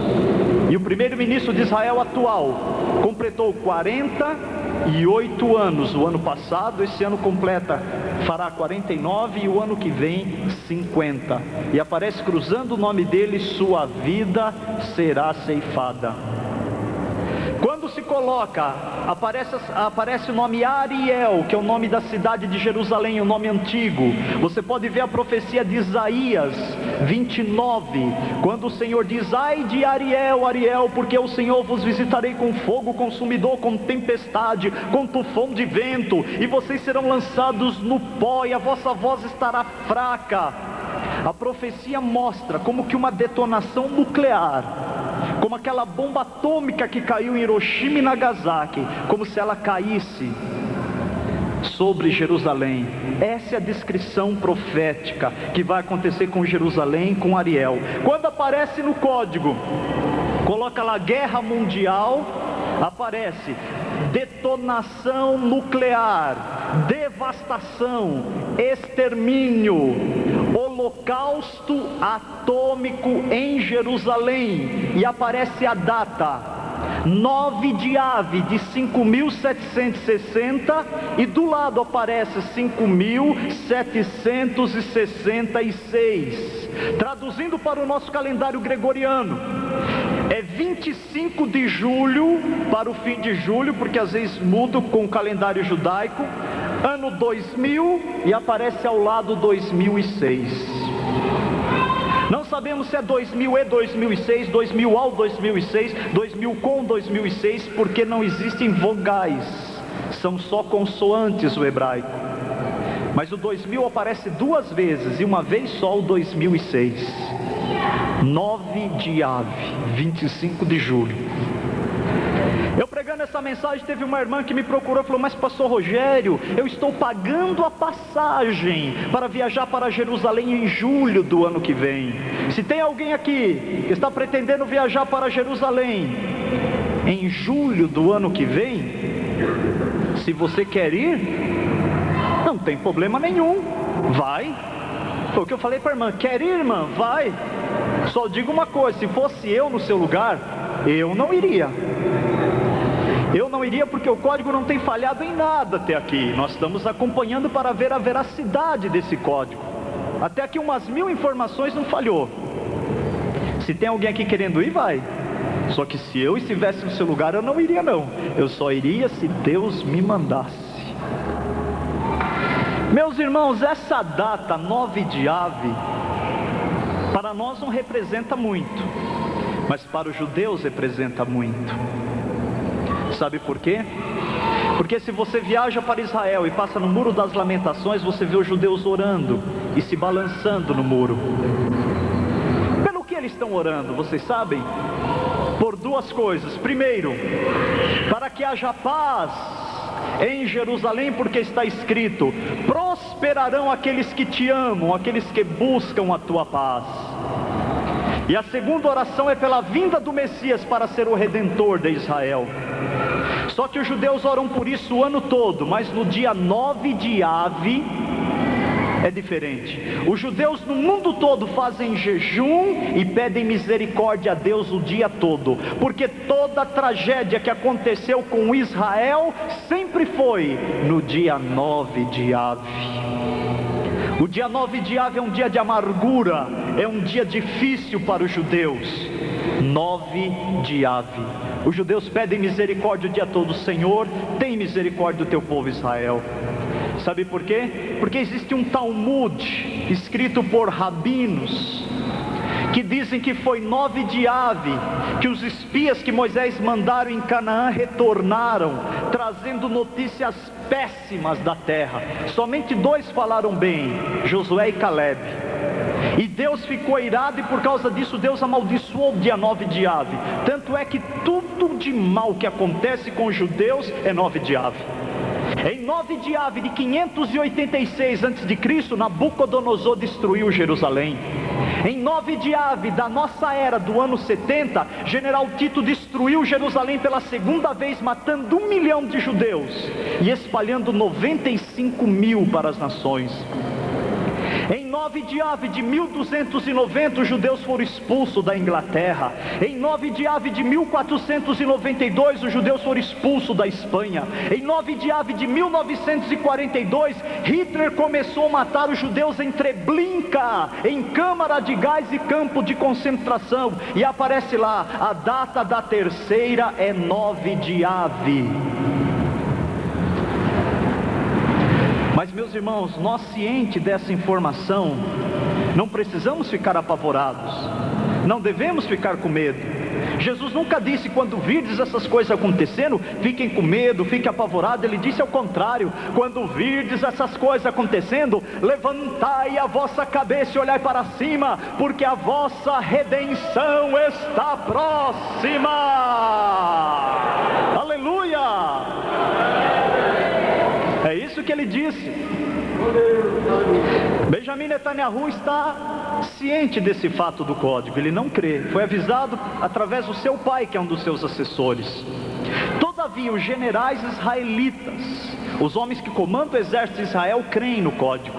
E o primeiro-ministro de Israel atual completou 48 anos o ano passado, esse ano fará 49 e o ano que vem 50. E aparece cruzando o nome dele, sua vida será ceifada. Quando se coloca, aparece o nome Ariel, que é o nome da cidade de Jerusalém, o nome antigo. Você pode ver a profecia de Isaías 29, quando o Senhor diz: ai de Ariel, Ariel, porque o Senhor vos visitarei com fogo consumidor, com tempestade, com tufão de vento, e vocês serão lançados no pó, e a vossa voz estará fraca. A profecia mostra como que uma detonação nuclear, como aquela bomba atômica que caiu em Hiroshima e Nagasaki, como se ela caísse sobre Jerusalém. Essa é a descrição profética que vai acontecer com Jerusalém, com Ariel. Quando aparece no código, coloca lá guerra mundial, aparece detonação nuclear, devastação, extermínio, holocausto atômico em Jerusalém, e aparece a data 9 de Ave de 5.760, e do lado aparece 5.766. Traduzindo para o nosso calendário gregoriano, é 25 de julho para o fim de julho, porque às vezes muda com o calendário judaico, ano 2000, e aparece ao lado 2006. Não sabemos se é 2000 e 2006, 2000 ao 2006, 2000 com 2006, porque não existem vogais, são só consoantes o hebraico. Mas o 2000 aparece duas vezes, e uma vez só o 2006. 9 de Ave, 25 de julho. Eu pregando essa mensagem, teve uma irmã que me procurou e falou: mas pastor Rogério, eu estou pagando a passagem para viajar para Jerusalém em julho do ano que vem. Se tem alguém aqui que está pretendendo viajar para Jerusalém em julho do ano que vem, se você quer ir, não tem problema nenhum, vai. Foi o que eu falei para a irmã: quer ir, irmã? Vai. Só digo uma coisa: se fosse eu no seu lugar, eu não iria. Eu não iria, porque o código não tem falhado em nada até aqui. Nós estamos acompanhando para ver a veracidade desse código. Até aqui umas 1000 informações não falhou. Se tem alguém aqui querendo ir, vai. Só que se eu estivesse no seu lugar, eu não iria não. Eu só iria se Deus me mandasse. Meus irmãos, essa data 9 de Ave, para nós não representa muito, mas para os judeus representa muito. Sabe por quê? Porque se você viaja para Israel e passa no Muro das Lamentações, você vê os judeus orando e se balançando no muro. Pelo que eles estão orando, vocês sabem? Por duas coisas. Primeiro, para que haja paz em Jerusalém, porque está escrito: prosperarão aqueles que te amam, aqueles que buscam a tua paz. E a segunda oração é pela vinda do Messias para ser o Redentor de Israel. Só que os judeus oram por isso o ano todo, mas no dia 9 de Ave é diferente. Os judeus no mundo todo fazem jejum e pedem misericórdia a Deus o dia todo, porque toda a tragédia que aconteceu com Israel sempre foi no dia 9 de Ave. O dia 9 de Ave é um dia de amargura, é um dia difícil para os judeus. 9 de Ave. Os judeus pedem misericórdia o dia todo. Senhor, tem misericórdia do teu povo Israel. Sabe por quê? Porque existe um Talmud escrito por rabinos que dizem que foi 9 de Ave, que os espias que Moisés mandaram em Canaã retornaram, trazendo notícias péssimas da terra. Somente 2 falaram bem, Josué e Caleb. E Deus ficou irado, e por causa disso Deus amaldiçoou o dia 9 de Ave. Tanto é que tudo de mal que acontece com os judeus é 9 de Ave. Em 9 de Ave de 586 a.C., Nabucodonosor destruiu Jerusalém. Em 9 de Ave da nossa era, do ano 70, General Tito destruiu Jerusalém pela segunda vez, matando 1 milhão de judeus e espalhando 95 mil para as nações. Em 9 de Ave de 1290, os judeus foram expulsos da Inglaterra. Em 9 de Ave de 1492, os judeus foram expulsos da Espanha. Em 9 de Ave de 1942, Hitler começou a matar os judeus em Treblinka, em câmara de gás e campo de concentração. E aparece lá, a data da terceira é 9 de Ave. Mas, meus irmãos, nós, cientes dessa informação, não precisamos ficar apavorados, não devemos ficar com medo. Jesus nunca disse: quando virdes essas coisas acontecendo, fiquem com medo, fiquem apavorados. Ele disse ao contrário: quando virdes essas coisas acontecendo, levantai a vossa cabeça e olhai para cima, porque a vossa redenção está próxima. Aleluia! É isso que ele disse. Benjamin Netanyahu está ciente desse fato do código, ele não crê, foi avisado através do seu pai, que é um dos seus assessores. Todavia, os generais israelitas, os homens que comandam o exército de Israel, creem no código.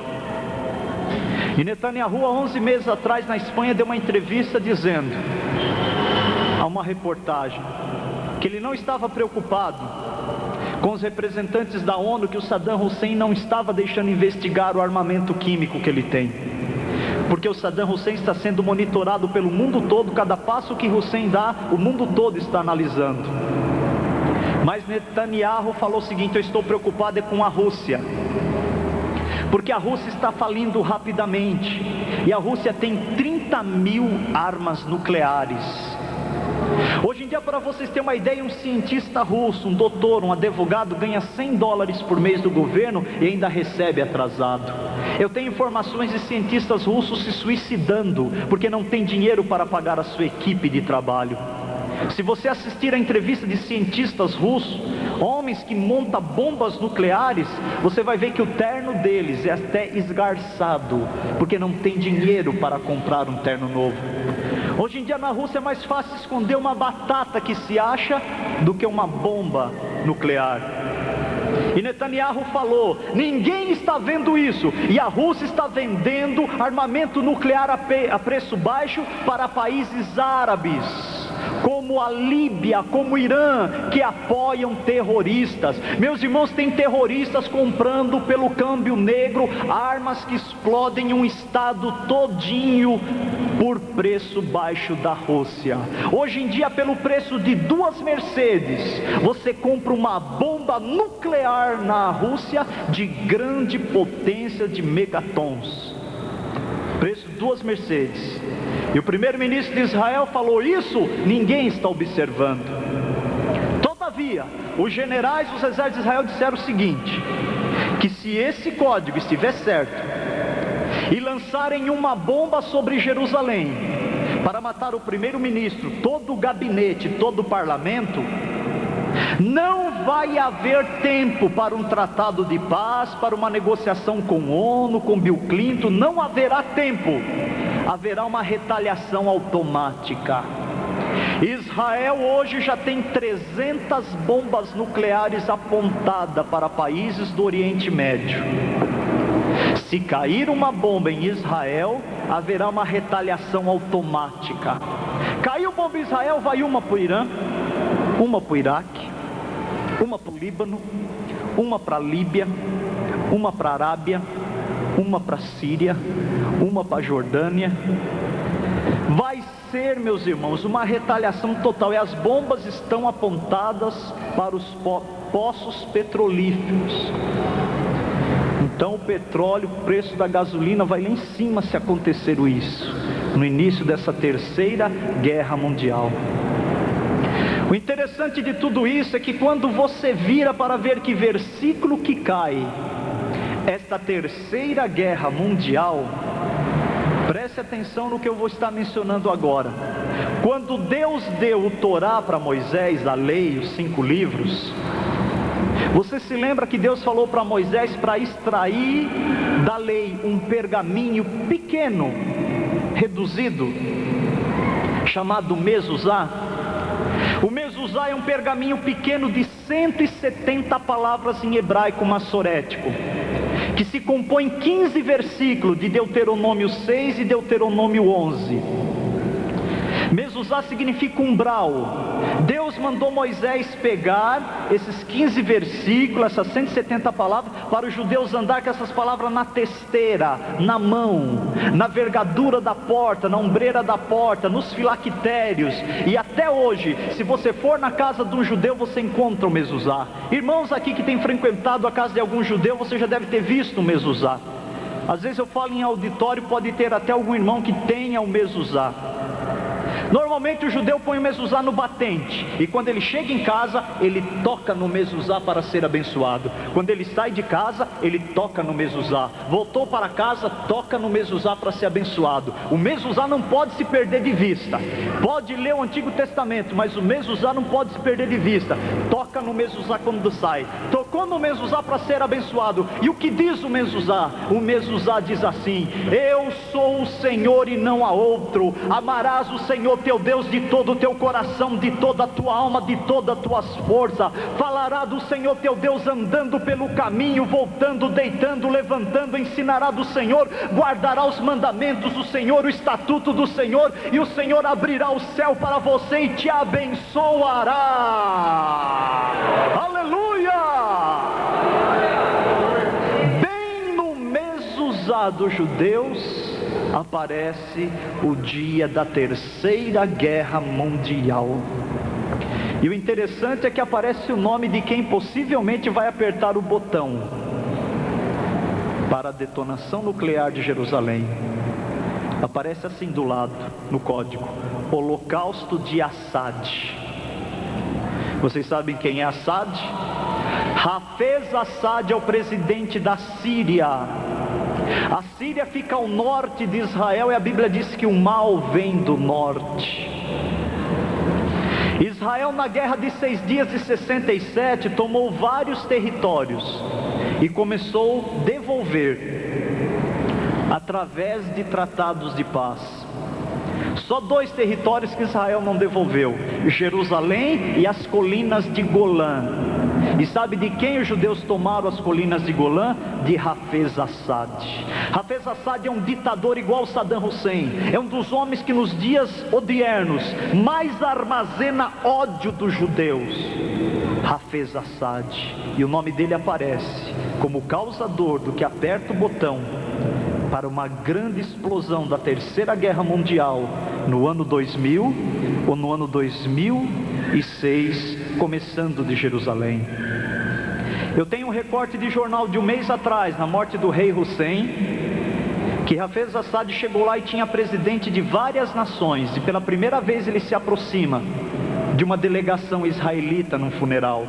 E Netanyahu, há 11 meses atrás, na Espanha, deu uma entrevista dizendo, a uma reportagem, que ele não estava preocupado com os representantes da ONU, que o Saddam Hussein não estava deixando investigar o armamento químico que ele tem, porque o Saddam Hussein está sendo monitorado pelo mundo todo. Cada passo que Hussein dá, o mundo todo está analisando. Mas Netanyahu falou o seguinte: eu estou preocupado com a Rússia, porque a Rússia está falindo rapidamente, e a Rússia tem 30 mil armas nucleares. Hoje em dia, para vocês terem uma ideia, um cientista russo, um doutor, um advogado, ganha $100 por mês do governo e ainda recebe atrasado. Eu tenho informações de cientistas russos se suicidando, porque não tem dinheiro para pagar a sua equipe de trabalho. Se você assistir a entrevista de cientistas russos, homens que montam bombas nucleares, você vai ver que o terno deles é até esgarçado, porque não tem dinheiro para comprar um terno novo. Hoje em dia na Rússia é mais fácil esconder uma batata que se acha do que uma bomba nuclear. E Netanyahu falou: ninguém está vendo isso, e a Rússia está vendendo armamento nuclear a preço baixo para países árabes, como a Líbia, como o Irã, que apoiam terroristas. Meus irmãos, tem terroristas comprando pelo câmbio negro armas que explodem um estado todinho por preço baixo da Rússia. Hoje em dia, pelo preço de 2 Mercedes, você compra uma bomba nuclear na Rússia de grande potência, de megatons. Preço de 2 Mercedes. E o primeiro-ministro de Israel falou: isso ninguém está observando. Todavia, os generais dos exércitos de Israel disseram o seguinte: que se esse código estiver certo, e lançarem uma bomba sobre Jerusalém, para matar o primeiro-ministro, todo o gabinete, todo o parlamento, não vai haver tempo para um tratado de paz, para uma negociação com a ONU, com Bill Clinton. Não haverá tempo, haverá uma retaliação automática. Israel hoje já tem 300 bombas nucleares apontadas para países do Oriente Médio. Se cair uma bomba em Israel, haverá uma retaliação automática. Caiu bomba em Israel, vai uma para o Irã, uma para o Iraque, uma para o Líbano, uma para a Líbia, uma para a Arábia, uma para a Síria, uma para a Jordânia. Vai ser, meus irmãos, uma retaliação total. E as bombas estão apontadas para os poços petrolíferos. Então o petróleo, o preço da gasolina vai lá em cima se acontecer isso. no início dessa terceira guerra mundial. O interessante de tudo isso é que quando você vira para ver que versículo que cai esta terceira guerra mundial, preste atenção no que eu vou estar mencionando agora. Quando Deus deu o Torá para Moisés, a lei, os 5 livros, você se lembra que Deus falou para Moisés para extrair da lei um pergaminho pequeno, reduzido, chamado Mezuzá? O Mezuzá é um pergaminho pequeno de 170 palavras em hebraico massorético, que se compõe em 15 versículos de Deuteronômio 6 e Deuteronômio 11. Mezuzá significa umbral. Deus mandou Moisés pegar esses 15 versículos, essas 170 palavras, para os judeus andar com essas palavras na testeira, na mão, na vergadura da porta, na ombreira da porta, nos filactérios. E até hoje, se você for na casa de um judeu, você encontra o Mezuzá. Irmãos aqui que têm frequentado a casa de algum judeu, você já deve ter visto o Mezuzá. Às vezes eu falo em auditório, pode ter até algum irmão que tenha o Mezuzá. Normalmente o judeu põe o Mezuzá no batente, e quando ele chega em casa, ele toca no Mezuzá para ser abençoado. Quando ele sai de casa, ele toca no Mezuzá. Voltou para casa, toca no Mezuzá para ser abençoado. O Mezuzá não pode se perder de vista. Pode ler o Antigo Testamento, mas o Mezuzá não pode se perder de vista. Toca no Mezuzá quando sai. Tocou no Mezuzá para ser abençoado. E o que diz o Mezuzá? O Mezuzá diz assim: eu sou o Senhor e não há outro. Amarás o Senhor teu Deus de todo o teu coração, de toda a tua alma, de toda a tua força. Falará do Senhor teu Deus andando pelo caminho, voltando, deitando, levantando. Ensinará do Senhor, guardará os mandamentos do Senhor, o estatuto do Senhor, e o Senhor abrirá o céu para você e te abençoará. Aleluia! Bem no Mezuzá dos judeus aparece o dia da terceira guerra mundial. E o interessante é que aparece o nome de quem possivelmente vai apertar o botão para a detonação nuclear de Jerusalém. Aparece assim do lado, no código: Holocausto de Assad. Vocês sabem quem é Assad? Hafez Assad é o presidente da Síria. A Síria fica ao norte de Israel, e a Bíblia diz que o mal vem do norte. Israel, na guerra de 6 dias de 67, tomou vários territórios e começou a devolver através de tratados de paz. Só 2 territórios que Israel não devolveu: Jerusalém e as colinas de Golã. E sabe de quem os judeus tomaram as colinas de Golã? De Hafez Assad. Hafez Assad é um ditador igual Saddam Hussein. É um dos homens que nos dias odiernos mais armazena ódio dos judeus. Hafez Assad. E o nome dele aparece como causador do que aperta o botão para uma grande explosão da terceira guerra mundial no ano 2000 ou no ano 2006, começando de Jerusalém. Eu tenho um recorte de jornal de um mês atrás, na morte do rei Hussein, que Hafez Assad chegou lá e tinha presidente de várias nações, e pela primeira vez ele se aproxima de uma delegação israelita num funeral.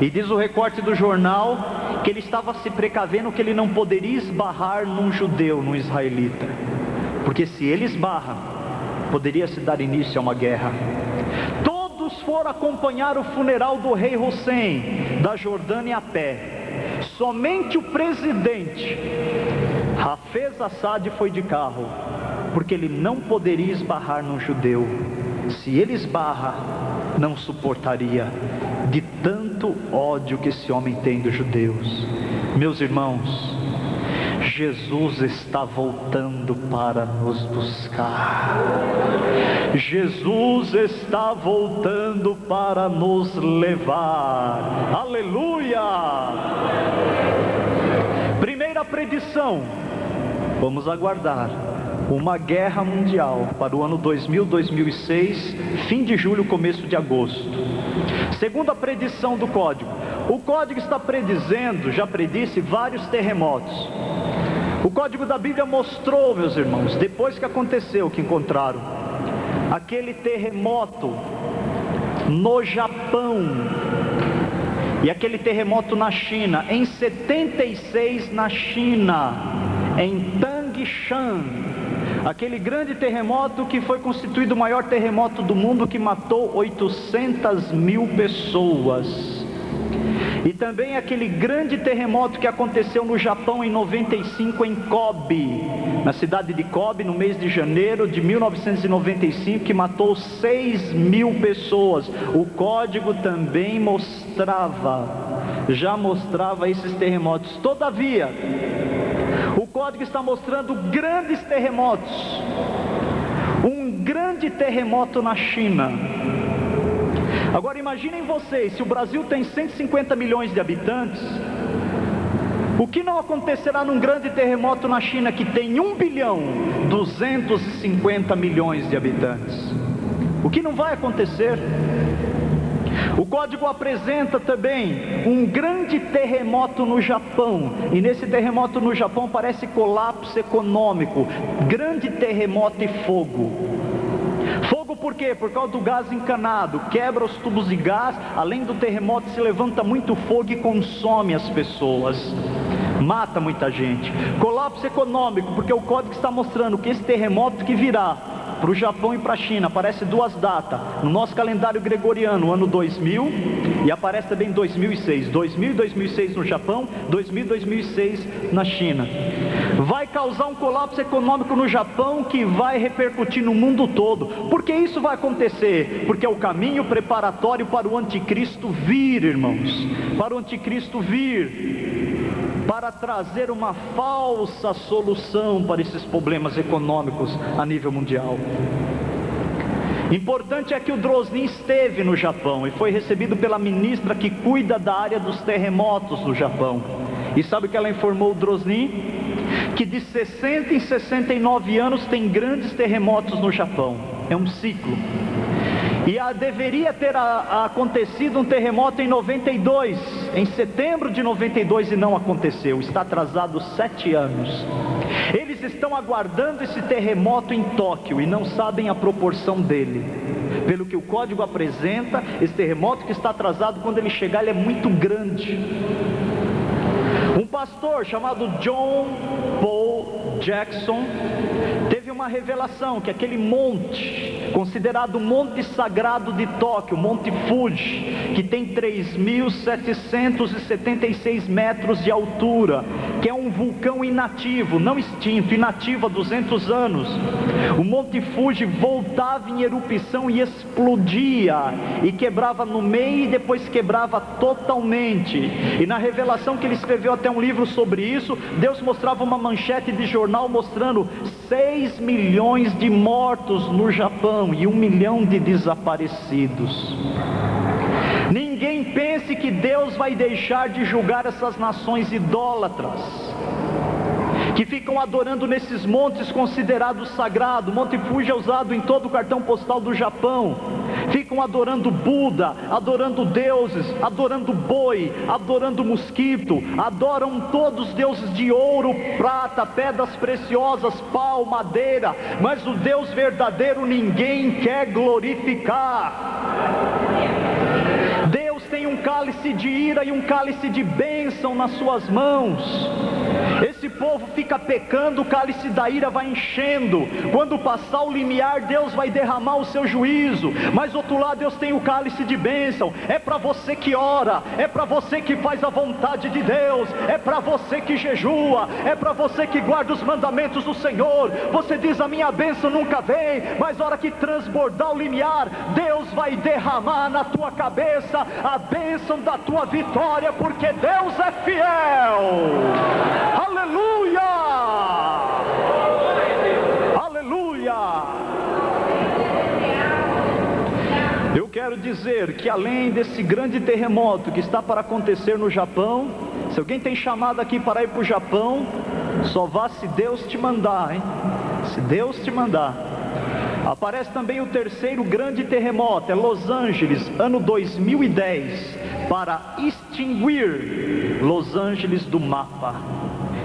E diz o recorte do jornal que ele estava se precavendo que ele não poderia esbarrar num judeu, num israelita, porque se ele esbarra, poderia se dar início a uma guerra. Todos foram acompanhar o funeral do rei Hussein da Jordânia a pé. Somente o presidente Hafez Assad foi de carro, porque ele não poderia esbarrar num judeu. Se ele esbarra, não suportaria, de tanto ódio que esse homem tem dos judeus. Meus irmãos, Jesus está voltando para nos buscar. Jesus está voltando para nos levar. Aleluia! Primeira predição: vamos aguardar uma guerra mundial para o ano 2000, 2006, fim de julho, começo de agosto. Segunda predição do código: o código está predizendo, já predisse vários terremotos. O código da Bíblia mostrou, meus irmãos, depois que aconteceu, que encontraram aquele terremoto no Japão e aquele terremoto na China, em 76 na China, em Tangshan, aquele grande terremoto que foi constituído o maior terremoto do mundo, que matou 800 mil pessoas. E também aquele grande terremoto que aconteceu no Japão em 95, em Kobe, na cidade de Kobe, no mês de janeiro de 1995, que matou 6 mil pessoas. O código também já mostrava esses terremotos. Todavia, o código está mostrando grandes terremotos. Um grande terremoto na China. Agora imaginem vocês, se o Brasil tem 150 milhões de habitantes, o que não acontecerá num grande terremoto na China, que tem 1.250 milhões de habitantes? O que não vai acontecer? O código apresenta também um grande terremoto no Japão, e nesse terremoto no Japão parece colapso econômico, grande terremoto e fogo. Fogo por quê? Por causa do gás encanado, quebra os tubos de gás, além do terremoto se levanta muito fogo e consome as pessoas, mata muita gente. Colapso econômico, porque o código está mostrando que esse terremoto que virá para o Japão e para a China, aparece duas datas, no nosso calendário gregoriano, ano 2000, e aparece também 2006, 2000 e 2006 no Japão, 2000 e 2006 na China. Vai causar um colapso econômico no Japão que vai repercutir no mundo todo. Por que isso vai acontecer? Porque é o caminho preparatório para o anticristo vir, irmãos, para o anticristo vir, para trazer uma falsa solução para esses problemas econômicos a nível mundial. Importante é que o Drosnin esteve no Japão e foi recebido pela ministra que cuida da área dos terremotos no Japão. E sabe o que ela informou o Drosnin? Que de 60 em 69 anos tem grandes terremotos no Japão. É um ciclo. E deveria ter acontecido um terremoto em 92, em setembro de 92, e não aconteceu. Está atrasado 7 anos. Eles estão aguardando esse terremoto em Tóquio e não sabem a proporção dele. Pelo que o código apresenta, esse terremoto que está atrasado, quando ele chegar, ele é muito grande. Um pastor chamado John Paul Jackson teve uma revelação que aquele monte, considerado o monte sagrado de Tóquio, o Monte Fuji, que tem 3.776 metros de altura, que é um vulcão inativo, não extinto, inativo há 200 anos. O Monte Fuji voltava em erupção e explodia, e quebrava no meio e depois quebrava totalmente. E na revelação que ele escreveu até um livro sobre isso, Deus mostrava uma manchete de jornal mostrando 6 milhões de mortos no Japão e 1 milhão de desaparecidos. Ninguém pense que Deus vai deixar de julgar essas nações idólatras, que ficam adorando nesses montes considerados sagrados. Monte Fuji é usado em todo o cartão postal do Japão. Ficam adorando Buda, adorando deuses, adorando boi, adorando mosquito, adoram todos os deuses de ouro, prata, pedras preciosas, pau, madeira, mas o Deus verdadeiro ninguém quer glorificar. Deus tem um cálice de ira e um cálice de bênção nas suas mãos. Esse povo fica pecando, o cálice da ira vai enchendo. Quando passar o limiar, Deus vai derramar o seu juízo. Mas do outro lado, Deus tem o cálice de bênção. É para você que ora, é para você que faz a vontade de Deus, é para você que jejua, é para você que guarda os mandamentos do Senhor. Você diz: a minha bênção nunca vem, mas na hora que transbordar o limiar, Deus vai derramar na tua cabeça a bênção da tua vitória, porque Deus é fiel. Aleluia! Aleluia! Eu quero dizer que além desse grande terremoto que está para acontecer no Japão, se alguém tem chamado aqui para ir para o Japão, só vá se Deus te mandar, hein? Se Deus te mandar. Aparece também o terceiro grande terremoto, é Los Angeles, ano 2010, para extinguir Los Angeles do mapa.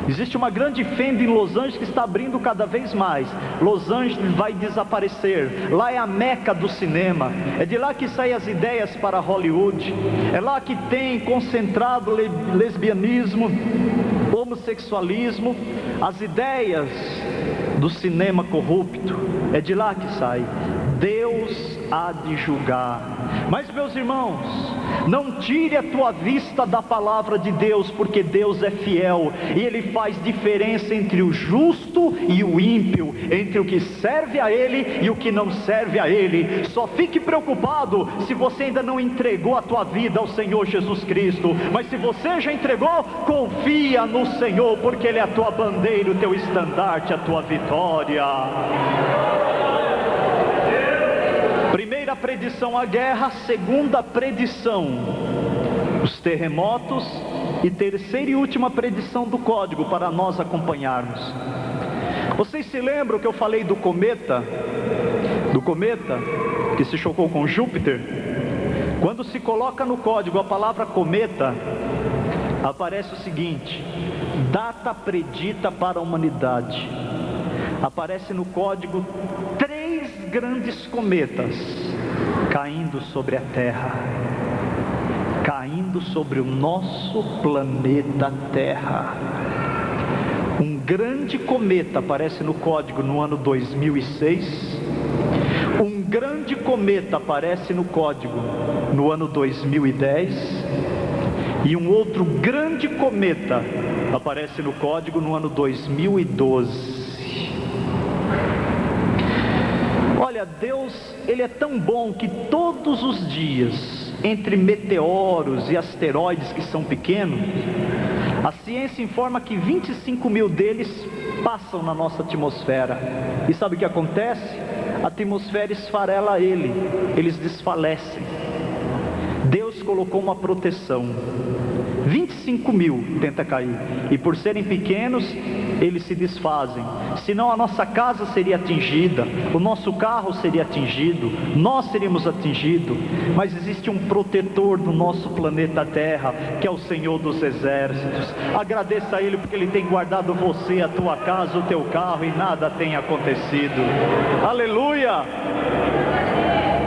Existe uma grande fenda em Los Angeles que está abrindo cada vez mais. Los Angeles vai desaparecer. Lá é a meca do cinema. É de lá que saem as ideias para Hollywood. É lá que tem concentrado lesbianismo, homossexualismo, as ideias do cinema corrupto. É de lá que sai. Deus há de julgar. Mas, meus irmãos, não tire a tua vista da palavra de Deus, porque Deus é fiel e Ele faz diferença entre o justo e o ímpio, entre o que serve a Ele e o que não serve a Ele. Só fique preocupado se você ainda não entregou a tua vida ao Senhor Jesus Cristo, mas se você já entregou, confia no Senhor, porque Ele é a tua bandeira, o teu estandarte, a tua vitória. Primeira predição, a guerra. Segunda predição, os terremotos. E terceira e última predição do código para nós acompanharmos. Vocês se lembram que eu falei do cometa? Do cometa que se chocou com Júpiter? Quando se coloca no código a palavra cometa, aparece o seguinte: data predita para a humanidade. Aparece no código 3 grandes cometas caindo sobre a Terra, caindo sobre o nosso planeta Terra. Um grande cometa aparece no código no ano 2006. Um grande cometa aparece no código no ano 2010. E um outro grande cometa aparece no código no ano 2012. Olha, Deus, Ele é tão bom que todos os dias, entre meteoros e asteroides que são pequenos, a ciência informa que 25 mil deles passam na nossa atmosfera. E sabe o que acontece? A atmosfera esfarela eles desfalecem. Deus colocou uma proteção. 25 mil tenta cair, e por serem pequenos, eles se desfazem. Senão a nossa casa seria atingida, o nosso carro seria atingido, nós seríamos atingidos. Mas existe um protetor do nosso planeta Terra, que é o Senhor dos Exércitos. Agradeça a Ele, porque Ele tem guardado você, a tua casa, o teu carro, e nada tem acontecido. Aleluia!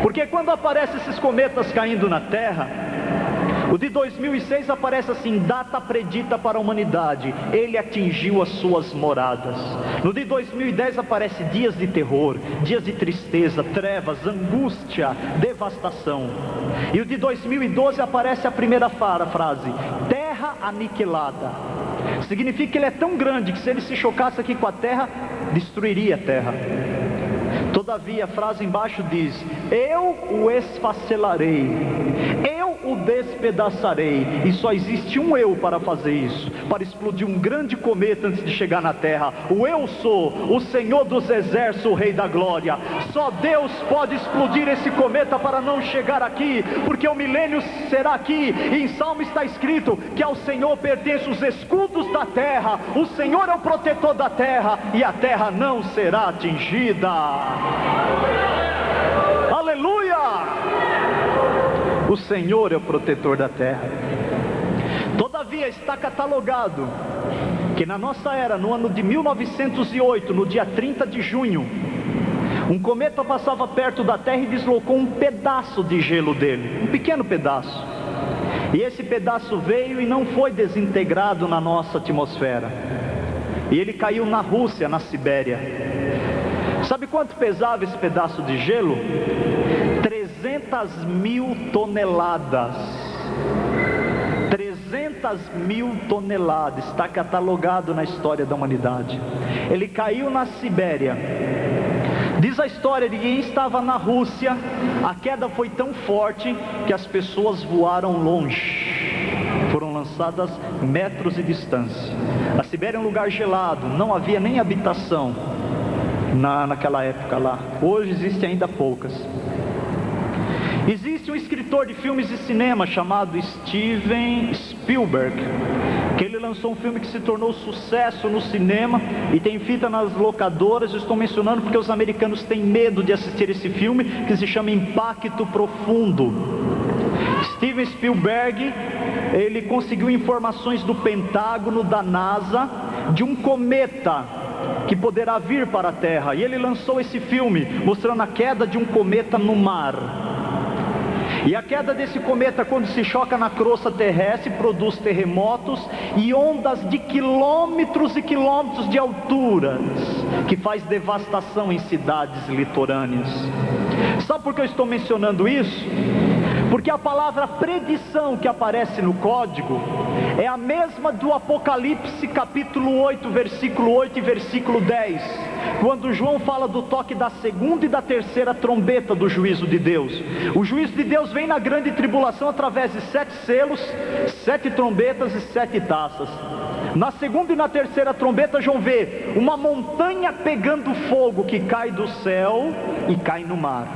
Porque quando aparecem esses cometas caindo na Terra, o de 2006 aparece assim: data predita para a humanidade, ele atingiu as suas moradas. No de 2010 aparece dias de terror, dias de tristeza, trevas, angústia, devastação. E o de 2012 aparece a primeira frase: terra aniquilada. Significa que ele é tão grande que se ele se chocasse aqui com a terra, destruiria a terra. Todavia, a frase embaixo diz: eu o esfacelarei, eu o despedaçarei. E só existe um eu para fazer isso, para explodir um grande cometa antes de chegar na terra. O eu sou, o Senhor dos Exércitos, o Rei da Glória. Só Deus pode explodir esse cometa para não chegar aqui, porque o milênio será aqui. E em Salmo está escrito que ao Senhor pertencem os escudos da terra. O Senhor é o protetor da terra, e a terra não será atingida. Aleluia! O Senhor é o protetor da terra. Todavia está catalogado que na nossa era, no ano de 1908, no dia 30 de junho, um cometa passava perto da Terra e deslocou um pedaço de gelo dele, um pequeno pedaço. E esse pedaço veio e não foi desintegrado na nossa atmosfera. E ele caiu na Rússia, na Sibéria. Sabe quanto pesava esse pedaço de gelo? 300 mil toneladas. 300 mil toneladas. Está catalogado na história da humanidade. Ele caiu na Sibéria. Diz a história de quem estava na Rússia. A queda foi tão forte que as pessoas voaram longe. Foram lançadas metros de distância. A Sibéria é um lugar gelado, não havia nem habitação naquela época lá. Hoje existem ainda poucas. Existe um escritor de filmes de cinema chamado Steven Spielberg, que ele lançou um filme que se tornou sucesso no cinema e tem fita nas locadoras. Eu estou mencionando porque os americanos têm medo de assistir esse filme, que se chama Impacto Profundo. Steven Spielberg, ele conseguiu informações do Pentágono, da NASA, de um cometa que poderá vir para a Terra. E ele lançou esse filme mostrando a queda de um cometa no mar. E a queda desse cometa, quando se choca na crosta terrestre, produz terremotos e ondas de quilômetros e quilômetros de alturas, que faz devastação em cidades litorâneas. Sabe por que eu estou mencionando isso? Porque a palavra predição que aparece no código é a mesma do Apocalipse capítulo 8, versículo 8 e versículo 10, quando João fala do toque da segunda e da terceira trombeta do juízo de Deus. O juízo de Deus vem na grande tribulação através de 7 selos, 7 trombetas e 7 taças. Na segunda e na terceira trombeta, João vê uma montanha pegando fogo que cai do céu e cai no mar.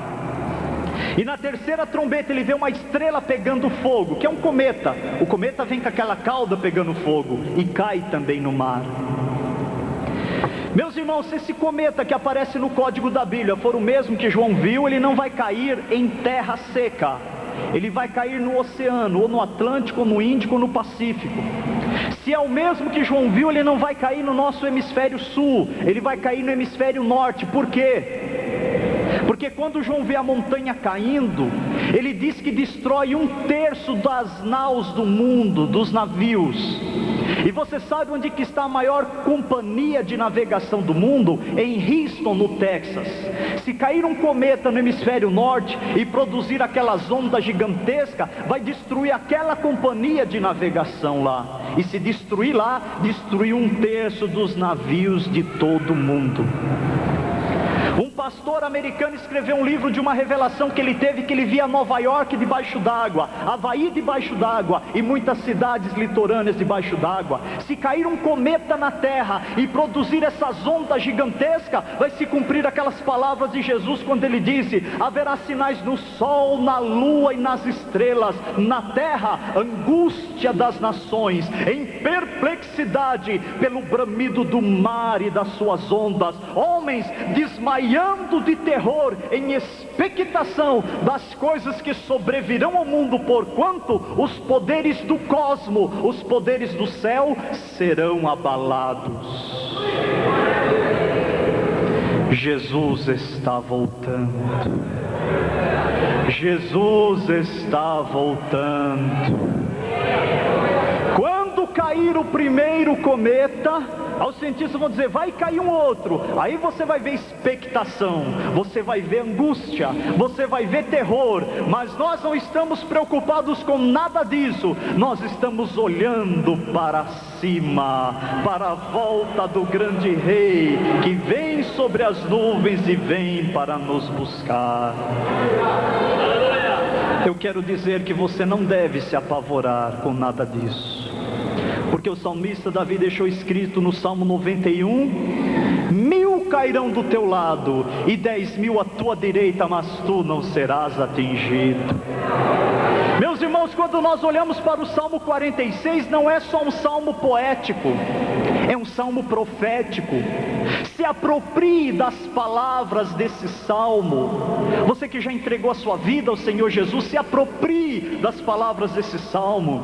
E na terceira trombeta ele vê uma estrela pegando fogo, que é um cometa. O cometa vem com aquela cauda pegando fogo e cai também no mar. Meus irmãos, se esse cometa que aparece no código da Bíblia for o mesmo que João viu, ele não vai cair em terra seca. Ele vai cair no oceano, ou no Atlântico, ou no Índico, ou no Pacífico. Se é o mesmo que João viu, ele não vai cair no nosso hemisfério sul, ele vai cair no hemisfério norte. Por quê? Porque quando João vê a montanha caindo, ele diz que destrói 1/3 das naus do mundo, dos navios. E você sabe onde que está a maior companhia de navegação do mundo? Em Houston, no Texas. Se cair um cometa no hemisfério norte e produzir aquelas ondas gigantescas, vai destruir aquela companhia de navegação lá. E se destruir lá, destruir 1/3 dos navios de todo o mundo. Um pastor americano escreveu um livro de uma revelação que ele teve, que ele via Nova York debaixo d'água, Havaí debaixo d'água e muitas cidades litorâneas debaixo d'água. Se cair um cometa na terra e produzir essas ondas gigantescas, vai se cumprir aquelas palavras de Jesus quando ele disse: haverá sinais no sol, na lua e nas estrelas, na terra angústia das nações, em perplexidade pelo bramido do mar e das suas ondas, homens desmaiando de terror, em expectação das coisas que sobrevirão ao mundo, porquanto os poderes do cosmo, os poderes do céu serão abalados. Jesus está voltando. Jesus está voltando. Quando cair o primeiro cometa, os cientistas vão dizer: vai cair um outro. Aí você vai ver expectação, você vai ver angústia, você vai ver terror. Mas nós não estamos preocupados com nada disso. Nós estamos olhando para cima, para a volta do grande rei, que vem sobre as nuvens e vem para nos buscar. Eu quero dizer que você não deve se apavorar com nada disso, porque o salmista Davi deixou escrito no Salmo 91: 1000 cairão do teu lado e 10.000 à tua direita, mas tu não serás atingido. Meus irmãos, quando nós olhamos para o Salmo 46, não é só um salmo poético, é um salmo profético. Se aproprie das palavras desse salmo. Você que já entregou a sua vida ao Senhor Jesus, se aproprie das palavras desse salmo.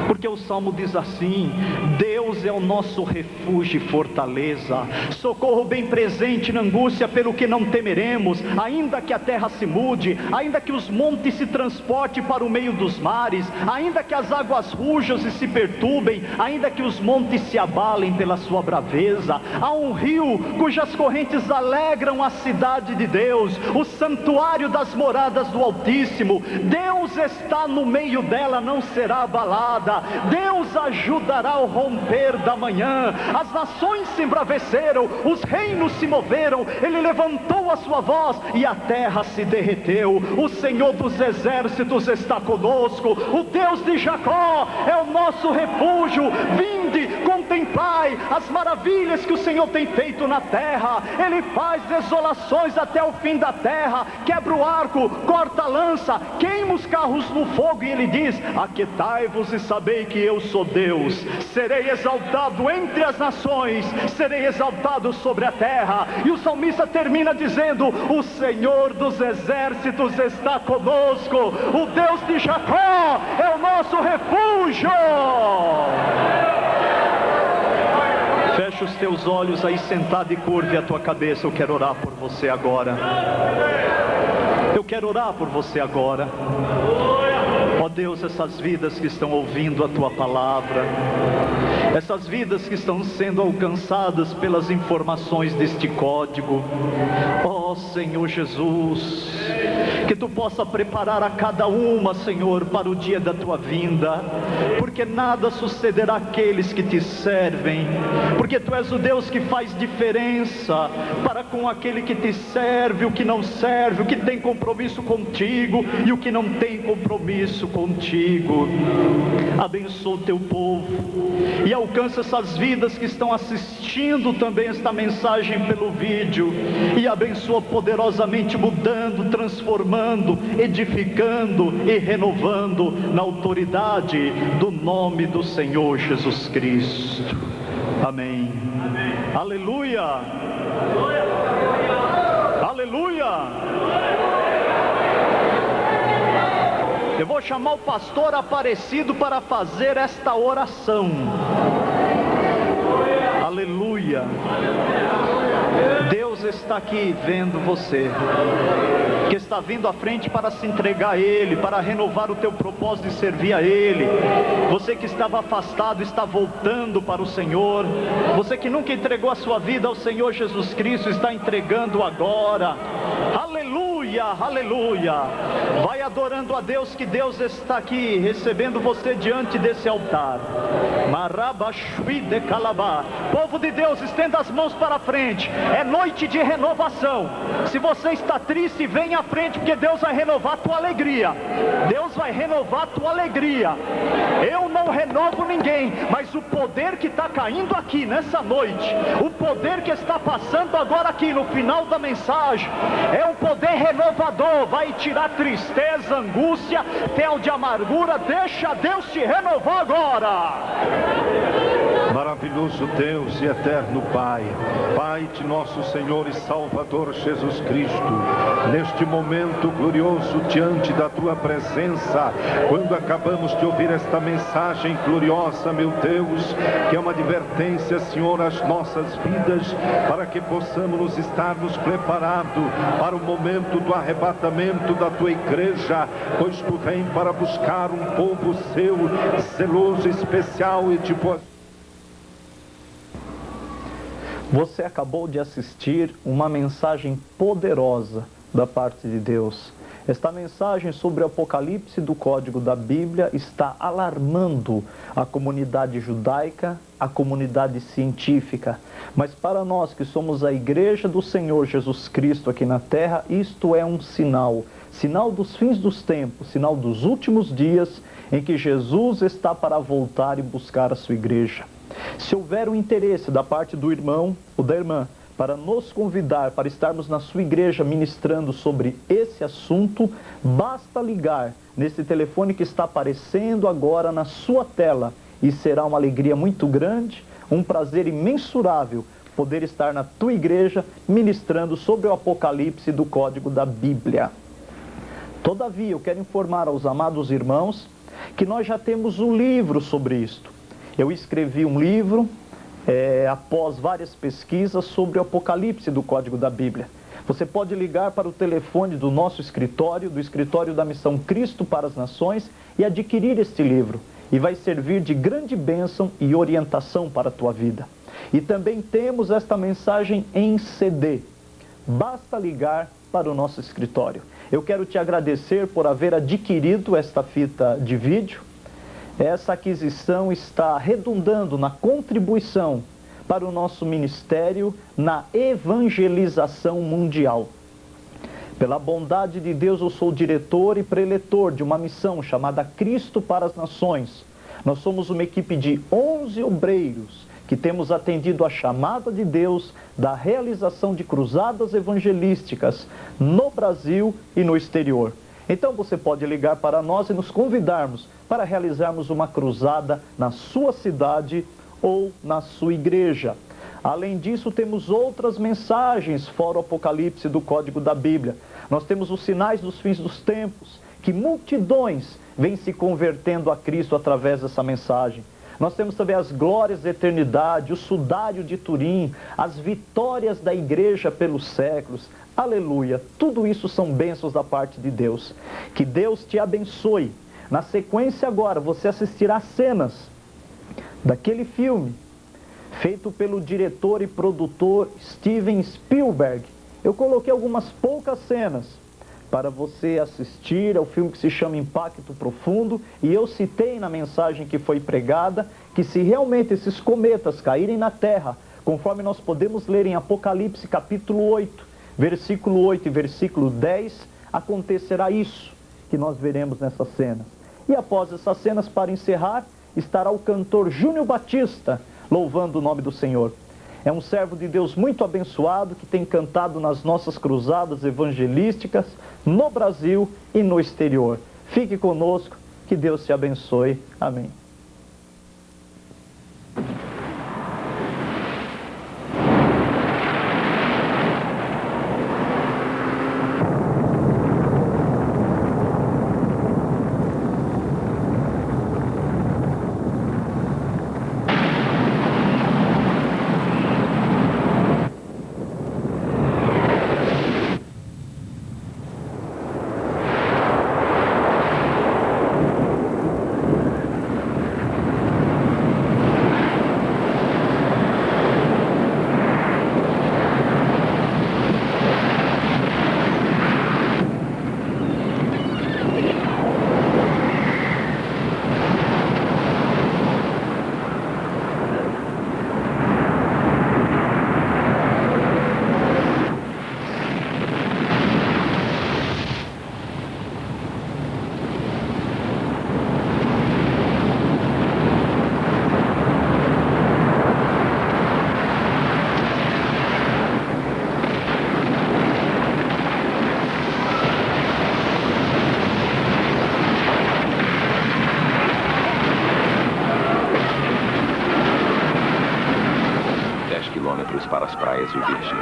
Porque o salmo diz assim: Deus é o nosso refúgio e fortaleza, socorro bem presente na angústia, pelo que não temeremos, ainda que a terra se mude, ainda que os montes se transportem para o meio dos mares, ainda que as águas rujam e se perturbem, ainda que os montes se abalem pela sua braveza. Há um rio cujas correntes alegram a cidade de Deus, o santuário das moradas do Altíssimo. Deus está no meio dela, não será abalada. Deus ajudará ao romper da manhã. As nações se embraveceram, os reinos se moveram, ele levantou a sua voz e a terra se derreteu. O Senhor dos exércitos está conosco, o Deus de Jacó é o nosso refúgio. Vinde, contemplai as maravilhas que o Senhor tem feito na terra. Ele faz desolações até o fim da terra, quebra o arco, corta a lança, queima os carros no fogo. E ele diz: aquietai-vos e sabei que eu sou Deus. Serei exaltado entre as nações, serei exaltado sobre a terra. E o salmista termina dizendo: o Senhor dos exércitos está conosco, o Deus de Jacó é o nosso refúgio. Fecha os teus olhos aí sentado e curve a tua cabeça. Eu quero orar por você agora. Eu quero orar por você agora. Ó Deus, essas vidas que estão ouvindo a tua palavra, essas vidas que estão sendo alcançadas pelas informações deste código, ó Senhor Jesus, que tu possa preparar a cada uma, Senhor, para o dia da tua vinda, porque nada sucederá àqueles que te servem, porque tu és o Deus que faz diferença para com aquele que te serve, o que não serve, o que tem compromisso contigo e o que não tem compromisso contigo. Abençoa o teu povo e alcança essas vidas que estão assistindo também esta mensagem pelo vídeo, e abençoa poderosamente, mudando, transformando, edificando e renovando na autoridade do nome do Senhor Jesus Cristo. Amém. Amém. Aleluia. Aleluia. Eu vou chamar o pastor Aparecido para fazer esta oração. Aleluia. Deus está aqui vendo você, que está vindo à frente para se entregar a Ele, para renovar o teu propósito de servir a Ele. Você que estava afastado, está voltando para o Senhor. Você que nunca entregou a sua vida ao Senhor Jesus Cristo, está entregando agora. Aleluia, aleluia. Vai adorando a Deus, que Deus está aqui recebendo você diante desse altar. Povo de Deus, estenda as mãos para frente. É noite de renovação. Se você está triste, vem à frente, porque Deus vai renovar a tua alegria. Deus vai renovar a tua alegria. Eu não renovo ninguém, mas o poder que está caindo aqui nessa noite, o poder que está passando agora aqui no final da mensagem, é um poder renovador. Vai tirar tristeza, angústia, fel de amargura. Deixa Deus te renovar agora. Maravilhoso Deus e eterno Pai, Pai de nosso Senhor e Salvador Jesus Cristo, neste momento glorioso diante da Tua presença, quando acabamos de ouvir esta mensagem gloriosa, meu Deus, que é uma advertência, Senhor, às nossas vidas, para que possamos nos estarmos preparados para o momento do arrebatamento da Tua igreja, pois Tu vem para buscar um povo Seu, zeloso, especial e de boa. Você acabou de assistir uma mensagem poderosa da parte de Deus. Esta mensagem sobre o Apocalipse do Código da Bíblia está alarmando a comunidade judaica, a comunidade científica. Mas para nós que somos a Igreja do Senhor Jesus Cristo aqui na Terra, isto é um sinal. Sinal dos fins dos tempos, sinal dos últimos dias, em que Jesus está para voltar e buscar a sua igreja. Se houver um interesse da parte do irmão ou da irmã para nos convidar para estarmos na sua igreja ministrando sobre esse assunto, basta ligar nesse telefone que está aparecendo agora na sua tela, e será uma alegria muito grande, um prazer imensurável poder estar na tua igreja ministrando sobre o Apocalipse do Código da Bíblia. Todavia, eu quero informar aos amados irmãos que nós já temos um livro sobre isto. Eu escrevi um livro após várias pesquisas sobre o Apocalipse do Código da Bíblia. Você pode ligar para o telefone do nosso escritório, do escritório da Missão Cristo para as Nações, e adquirir este livro. E vai servir de grande bênção e orientação para a tua vida. E também temos esta mensagem em CD. Basta ligar para o nosso escritório. Eu quero te agradecer por haver adquirido esta fita de vídeo. Essa aquisição está redundando na contribuição para o nosso ministério na evangelização mundial. Pela bondade de Deus, eu sou diretor e preletor de uma missão chamada Cristo para as Nações. Nós somos uma equipe de 11 obreiros que temos atendido a chamada de Deus da realização de cruzadas evangelísticas no Brasil e no exterior. Então você pode ligar para nós e nos convidarmos para realizarmos uma cruzada na sua cidade ou na sua igreja. Além disso, temos outras mensagens fora o Apocalipse do Código da Bíblia. Nós temos os sinais dos fins dos tempos, que multidões vêm se convertendo a Cristo através dessa mensagem. Nós temos também as glórias da eternidade, o sudário de Turim, as vitórias da igreja pelos séculos. Aleluia! Tudo isso são bênçãos da parte de Deus. Que Deus te abençoe. Na sequência agora, você assistirá cenas daquele filme feito pelo diretor e produtor Steven Spielberg. Eu coloquei algumas poucas cenas para você assistir ao filme que se chama Impacto Profundo, e eu citei na mensagem que foi pregada que se realmente esses cometas caírem na Terra, conforme nós podemos ler em Apocalipse capítulo 8, versículo 8 e versículo 10, acontecerá isso que nós veremos nessas cenas. E após essas cenas, para encerrar, estará o cantor Júnior Batista louvando o nome do Senhor. É um servo de Deus muito abençoado que tem cantado nas nossas cruzadas evangelísticas no Brasil e no exterior. Fique conosco, que Deus te abençoe. Amém. Para as praias de Virgem.